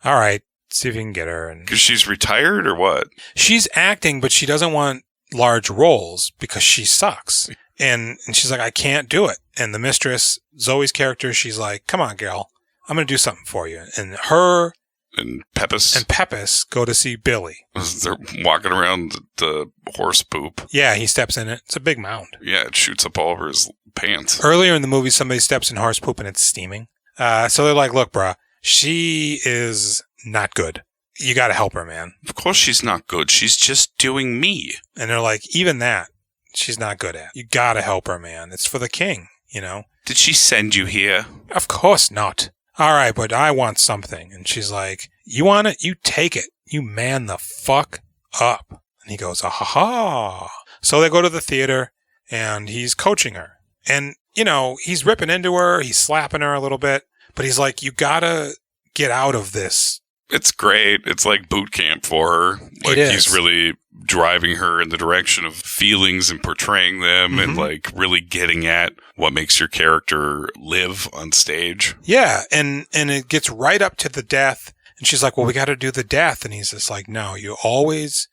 All right. See if you can get her. Because she's retired or what? She's acting, but she doesn't want large roles because she sucks. And she's like, I can't do it. And the mistress, Zoe's character, she's like, come on, girl. I'm going to do something for you. And her and Pepys go to see Billy. They're walking around the horse poop. Yeah, he steps in it. It's a big mound. Yeah, it shoots up all over his pants. Earlier in the movie, somebody steps in horse poop and it's steaming. So they're like, look, bruh, she is not good. You got to help her, man. Of course she's not good. She's just doing me. And they're like, even that, she's not good at. You got to help her, man. It's for the king, Did she send you here? Of course not. All right, but I want something. And she's like, you want it? You take it. You man the fuck up. And he goes, ha. So they go to the theater, and he's coaching her. And, he's ripping into her. He's slapping her a little bit. But he's like, you got to get out of this It's great. It's like boot camp for her. Like, he's really driving her in the direction of feelings and portraying them and like really getting at what makes your character live on stage. Yeah, and it gets right up to the death, and she's like, well, we got to do the death. And he's just like, no, you always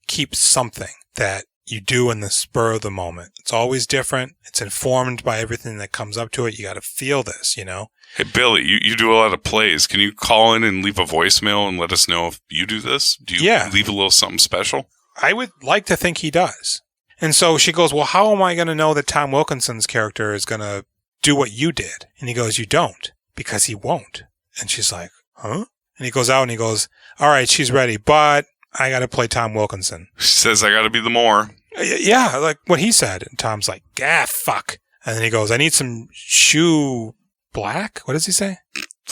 keep something that you do in the spur of the moment. It's always different. It's informed by everything that comes up to it. You got to feel this, you know? Hey, Billy, you do a lot of plays. Can you call in and leave a voicemail and let us know if you do this? Do you leave a little something special? I would like to think he does. And so she goes, well, how am I going to know that Tom Wilkinson's character is going to do what you did? And he goes, you don't, because he won't. And she's like, huh? And he goes out and he goes, all right, she's ready, but I got to play Tom Wilkinson. She says, I got to be the Moore. Yeah, like what he said. And Tom's like, fuck. And then he goes, I need some shoe black. What does he say?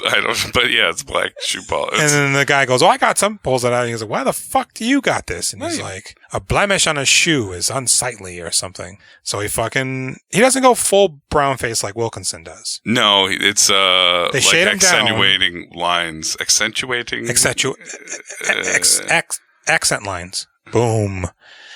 I don't, but yeah, it's black shoe polish. And then the guy goes, oh, I got some. Pulls it out. And he's like, why the fuck do you got this? And he's like, a blemish on a shoe is unsightly or something. So he doesn't go full brown face like Wilkinson does. No, it's they like shade him accentuating lines. Accentuating? Accent lines. Boom.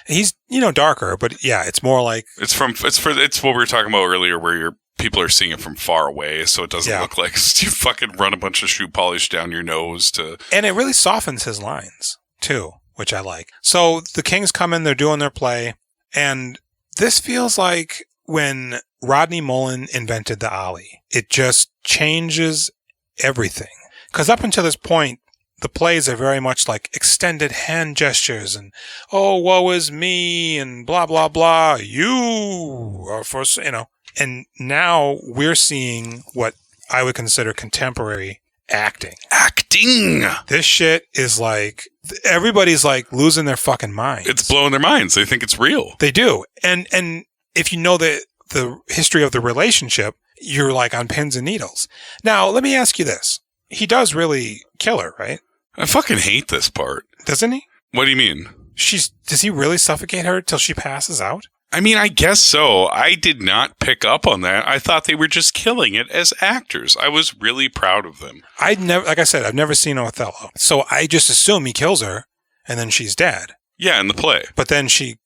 He's, darker, but yeah, it's more like it's what we were talking about earlier, where people are seeing it from far away, so it doesn't look like you fucking run a bunch of shoe polish down your nose and it really softens his lines too, which I like. So the Kings come in, they're doing their play, and this feels like when Rodney Mullen invented the ollie. It just changes everything. Because up until this point, the plays are very much like extended hand gestures and, oh, woe is me, and blah, blah, blah. You are for, And now we're seeing what I would consider contemporary acting. Acting! This shit is like, everybody's like losing their fucking minds. It's blowing their minds. They think it's real. They do. And if you know the history of the relationship, you're like on pins and needles. Now, let me ask you this. He does really kill her, right? I fucking hate this part. Doesn't he? What do you mean? Does he really suffocate her till she passes out? I mean, I guess so. I did not pick up on that. I thought they were just killing it as actors. I was really proud of them. Like I said, I've never seen Othello. So I just assume he kills her and then she's dead. Yeah, in the play. But then she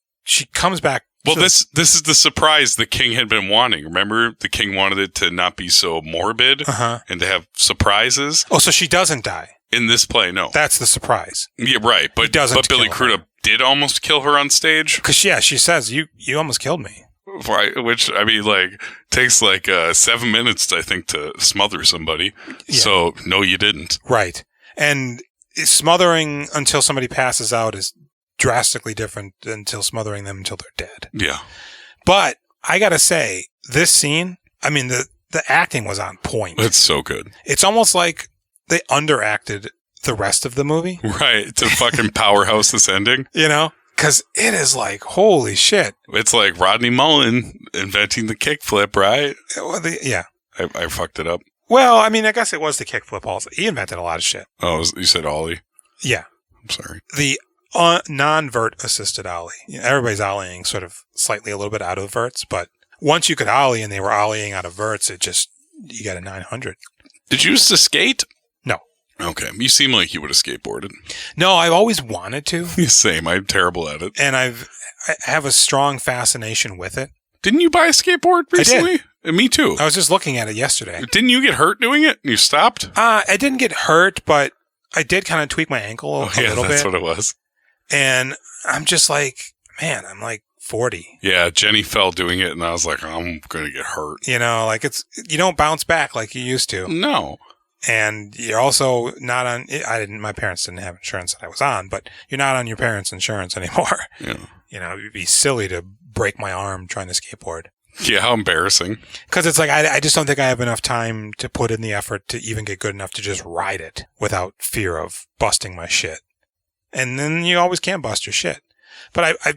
comes back. Well, this is the surprise the king had been wanting. Remember, the king wanted it to not be so morbid and to have surprises. Oh, so she doesn't die. In this play, no. That's the surprise. Yeah, right. But Billy Crudup did almost kill her on stage. Because, she says, you almost killed me. Right, which, I mean, takes 7 minutes, I think, to smother somebody. Yeah. So, no, you didn't. Right. And smothering until somebody passes out is drastically different until smothering them until they're dead. Yeah. But, I gotta say, this scene, I mean, the acting was on point. It's so good. It's almost like they underacted the rest of the movie. Right. To fucking powerhouse this ending. Because it is like, holy shit. It's like Rodney Mullen inventing the kickflip, right? Well, yeah. I fucked it up. Well, I mean, I guess it was the kickflip also. He invented a lot of shit. Oh, you said ollie? Yeah. I'm sorry. The non-vert assisted ollie. Everybody's ollieing sort of slightly a little bit out of verts, but once you could ollie and they were ollieing out of verts, you got a 900. Did you used to skate? No. Okay. You seem like you would have skateboarded. No, I've always wanted to. Same. I'm terrible at it. And I have a strong fascination with it. Didn't you buy a skateboard recently? I did. And me too. I was just looking at it yesterday. Didn't you get hurt doing it and you stopped? I didn't get hurt, but I did kind of tweak my ankle a little bit. That's what it was. And I'm just like, man, I'm like 40. Yeah, Jenny fell doing it and I was like, I'm going to get hurt. You don't bounce back like you used to. No. And you're also not on, my parents didn't have insurance that I was on, but you're not on your parents' insurance anymore. Yeah. It'd be silly to break my arm trying to skateboard. Yeah, how embarrassing. Because it's like, I just don't think I have enough time to put in the effort to even get good enough to just ride it without fear of busting my shit. And then you always can bust your shit. But I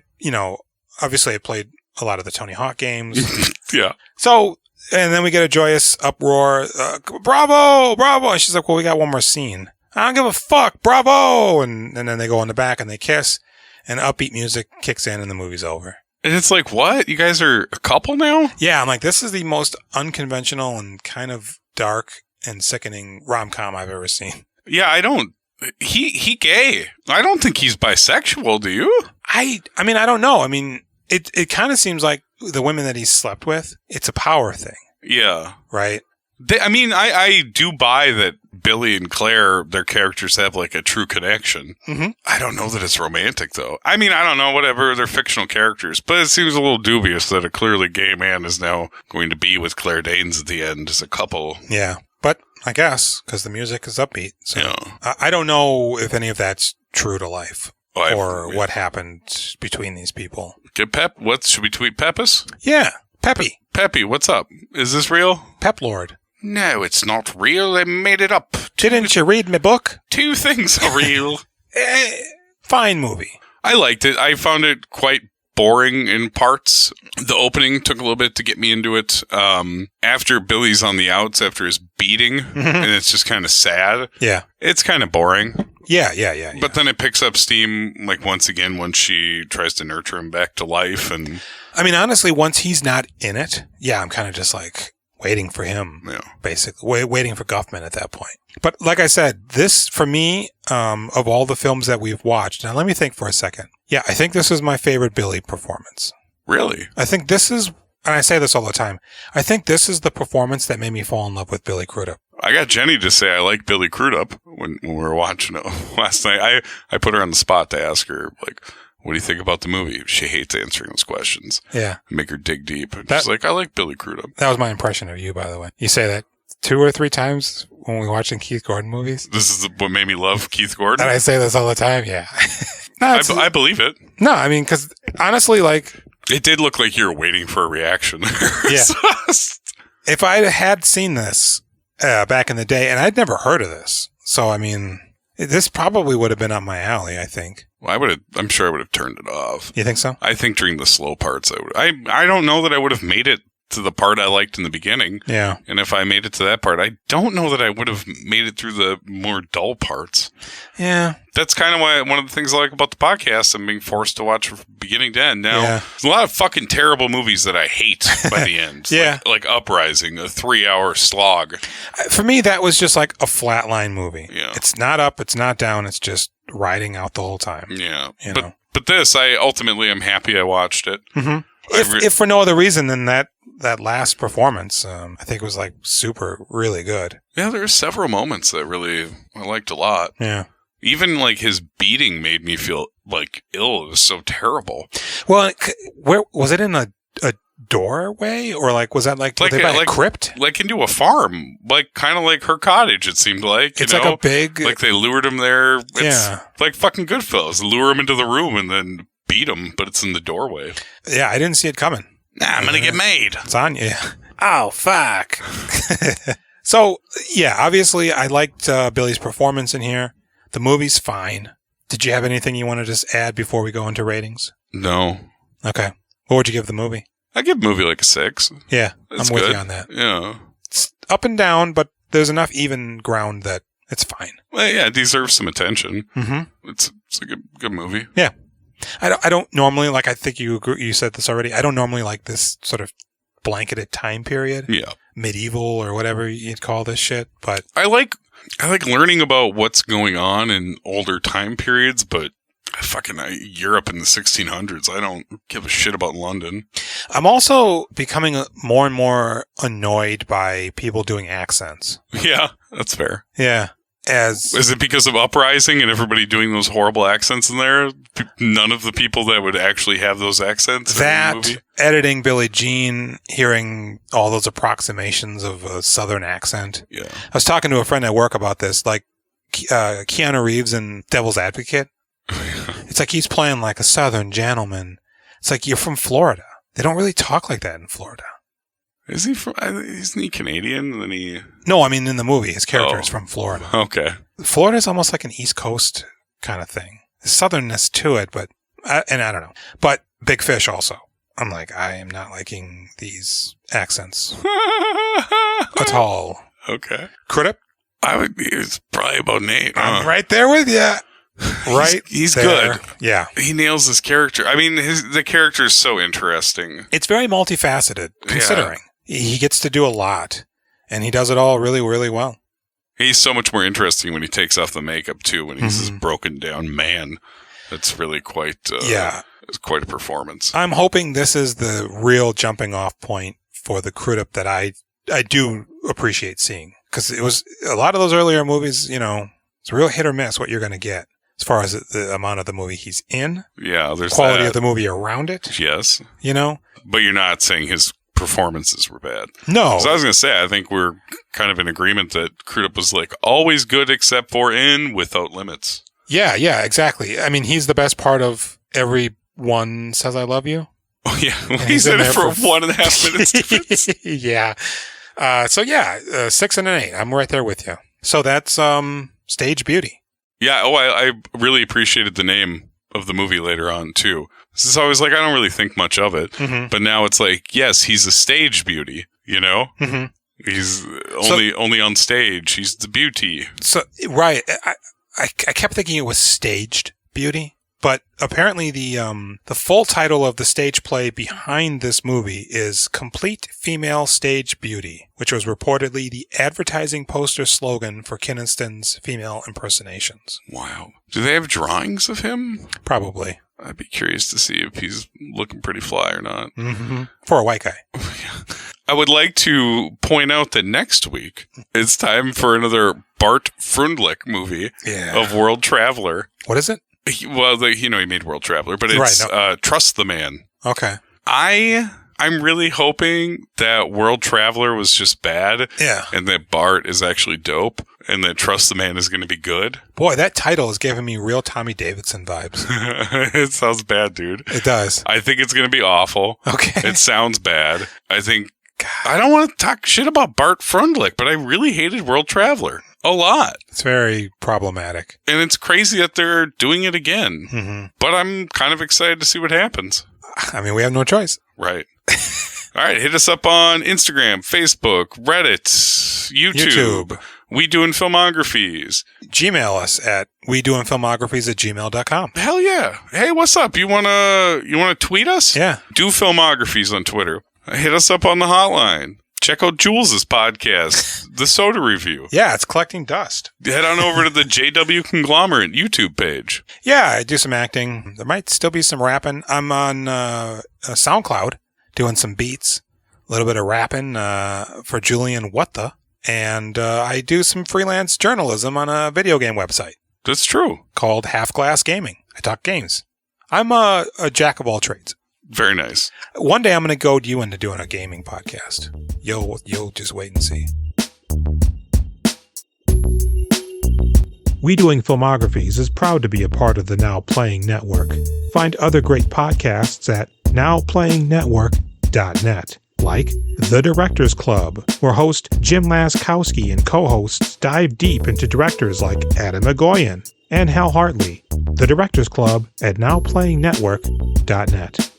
obviously I played a lot of the Tony Hawk games. Yeah. So, and then we get a joyous uproar. Bravo, bravo. And she's like, well, we got one more scene. I don't give a fuck. Bravo. And then they go in the back and they kiss and upbeat music kicks in and the movie's over. And it's like, what? You guys are a couple now? Yeah. I'm like, this is the most unconventional and kind of dark and sickening rom-com I've ever seen. Yeah. I don't He gay. I don't think he's bisexual, do you? I mean, I don't know. I mean, it kind of seems like the women that he's slept with, it's a power thing. Yeah. Right? I do buy that Billy and Claire, their characters have like a true connection. Mm-hmm. I don't know that it's romantic, though. I mean, I don't know, whatever. They're fictional characters. But it seems a little dubious that a clearly gay man is now going to be with Claire Danes at the end as a couple. Yeah. But I guess, because the music is upbeat. So Yeah. I don't know if any of that's true to life. Or what happened between these people. Get Pep? What? Should we tweet Peppus? Yeah. Peppy. Peppy, what's up? Is this real? Pep Lord. No, it's not real. I made it up. Didn't you read my book? 2 things are real. Fine movie. I liked it. I found it quite boring in parts. The opening took a little bit to get me into it. After Billy's on the outs, after his beating, and it's just kind of sad. Yeah. It's kind of boring. Yeah. But then it picks up steam, like, once again, when she tries to nurture him back to life. And I mean, honestly, once he's not in it, I'm kind of just like waiting for him, basically. Waiting for Guffman at that point. But like I said, this, for me, of all the films that we've watched, now let me think for a second. Yeah, I think this is my favorite Billy performance. Really? I think this is, and I say this all the time, I think this is the performance that made me fall in love with Billy Crudup. I got Jenny to say I like Billy Crudup when we were watching it last night. I put her on the spot to ask her, like, what do you think about the movie? She hates answering those questions. Yeah. Make her dig deep. And she's like, I like Billy Crudup. That was my impression of you, by the way. You say that 2 or 3 times when we're watching Keith Gordon movies. This is what made me love Keith Gordon? And I say this all the time, yeah. No, I believe it. No, I mean, because honestly, like... It did look like you were waiting for a reaction. Yeah. If I had seen this back in the day, and I'd never heard of this, so I mean, this probably would have been up my alley, I think. Well, I'm sure I would have turned it off. You think so? I think during the slow parts, I don't know that I would have made it to the part I liked in the beginning. Yeah. And if I made it to that part, I don't know that I would have made it through the more dull parts. Yeah. That's kind of why one of the things I like about the podcast, I'm being forced to watch from beginning to end. Now, there's a lot of fucking terrible movies that I hate by the end. Yeah. Like Uprising, a 3-hour slog. For me, that was just like a flatline movie. Yeah. It's not up, it's not down, it's just riding out the whole time. Yeah. You know? But this, I ultimately am happy I watched it. Mm-hmm. If for no other reason than that last performance, I think it was like really good. Yeah, there are several moments that I liked a lot. Yeah. Even like his beating made me feel like ill. It was so terrible. Well, where was it, in a doorway, or like was that like by a crypt? Like into a farm, like kind of like her cottage. It seemed like it's like a big, like they lured him there. It's like fucking Goodfellas. Lure him into the room and then beat him, but it's in the doorway. Yeah, I didn't see it coming. Nah, I'm gonna get made. It's on you. Oh fuck. So yeah, obviously I liked Billy's performance in here. The movie's fine. Did you have anything you want to just add before we go into ratings? No. Okay. What would you give the movie? I give the movie like a 6. Yeah, it's I'm with good. you on that. Yeah. It's up and down, but there's enough even ground that it's fine. Well, yeah, it deserves some attention. Mm-hmm. It's a good movie. Yeah. I don't normally, like, I think you said this already, I don't normally like this sort of blanketed time period. Yeah. Medieval or whatever you'd call this shit, but... I like learning about what's going on in older time periods, but Europe in the 1600s, I don't give a shit about London. I'm also becoming more and more annoyed by people doing accents. Yeah, that's fair. Yeah. Is it because of Uprising and everybody doing those horrible accents in there? None of the people that would actually have those accents in the movie? Editing Billie Jean, hearing all those approximations of a southern accent. Yeah. I was talking to a friend at work about this, like Keanu Reeves in Devil's Advocate. It's like he's playing like a southern gentleman. It's like, you're from Florida. They don't really talk like that in Florida. Is he from? Isn't he Canadian? And then No, I mean in the movie, his character is from Florida. Okay. Florida is almost like an East Coast kind of thing. There's southernness to it, but I don't know. But Big Fish also. I'm like, I am not liking these accents at all. Okay. Crudup? It's probably about an 8. I'm right there with you. Right, he's there. good. Yeah, he nails his character. I mean, the character is so interesting. It's very multifaceted, considering he gets to do a lot, and he does it all really, really well. He's so much more interesting when he takes off the makeup, too, when he's this broken down man. That's really quite, it's quite a performance. I'm hoping this is the real jumping off point for the Crudup that I do appreciate seeing. Because it was a lot of those earlier movies, you know, it's a real hit or miss what you're going to get as far as the amount of the movie he's in. Yeah, there's quality of the movie around it. Yes. You know? But you're not saying his performances were bad. No. So I was going to say, I think we're kind of in agreement that Crudup was like always good except for in Without Limits. Yeah, exactly. I mean, he's the best part of Everyone Says I Love You. Oh, yeah. He's in it for 1.5 minutes difference. Yeah. 6 and an 8. I'm right there with you. So that's Stage Beauty. Yeah. Oh, I really appreciated the name of the movie later on, too. This is always like, I don't really think much of it. But now it's like, yes, he's a stage beauty, you know? He's only on stage. He's the beauty. So, right. I kept thinking it was Staged Beauty. But apparently the full title of the stage play behind this movie is Complete Female Stage Beauty, which was reportedly the advertising poster slogan for Kinniston's female impersonations. Wow. Do they have drawings of him? Probably. I'd be curious to see if he's looking pretty fly or not. For a white guy. I would like to point out that next week, it's time for another Bart Frundlich movie of World Traveler. What is it? Well, he made World Traveler, but it's Trust the Man. Okay. I'm really hoping that World Traveler was just bad. Yeah. And that Bart is actually dope. And that Trust the Man is going to be good. Boy, that title is giving me real Tommy Davidson vibes. It sounds bad, dude. It does. I think it's going to be awful. Okay. It sounds bad. I don't want to talk shit about Bart Frundlich, but I really hated World Traveler. A lot. It's very problematic. And it's crazy that they're doing it again. But I'm kind of excited to see what happens. I mean, we have no choice. Right. All right. Hit us up on Instagram, Facebook, Reddit, YouTube. We Doing Filmographies. Gmail us at wedoingfilmographies@gmail.com. Hell yeah. Hey, what's up? You wanna tweet us? Yeah. Do Filmographies on Twitter. Hit us up on the hotline. Check out Jules' podcast, The Soda Review. Yeah, it's collecting dust. Head on over to the JW Conglomerate YouTube page. Yeah, I do some acting. There might still be some rapping. I'm on SoundCloud doing some beats, a little bit of rapping for Julian What The, and I do some freelance journalism on a video game website. That's true. Called Half Glass Gaming. I talk games. I'm a jack of all trades. Very nice. One day I'm going to goad you into doing a gaming podcast. You'll just wait and see. We Doing Filmographies is proud to be a part of the Now Playing Network. Find other great podcasts at nowplayingnetwork.net, like The Directors Club, where host Jim Laskowski and co-hosts dive deep into directors like Adam Egoyan and Hal Hartley. The Directors Club at nowplayingnetwork.net.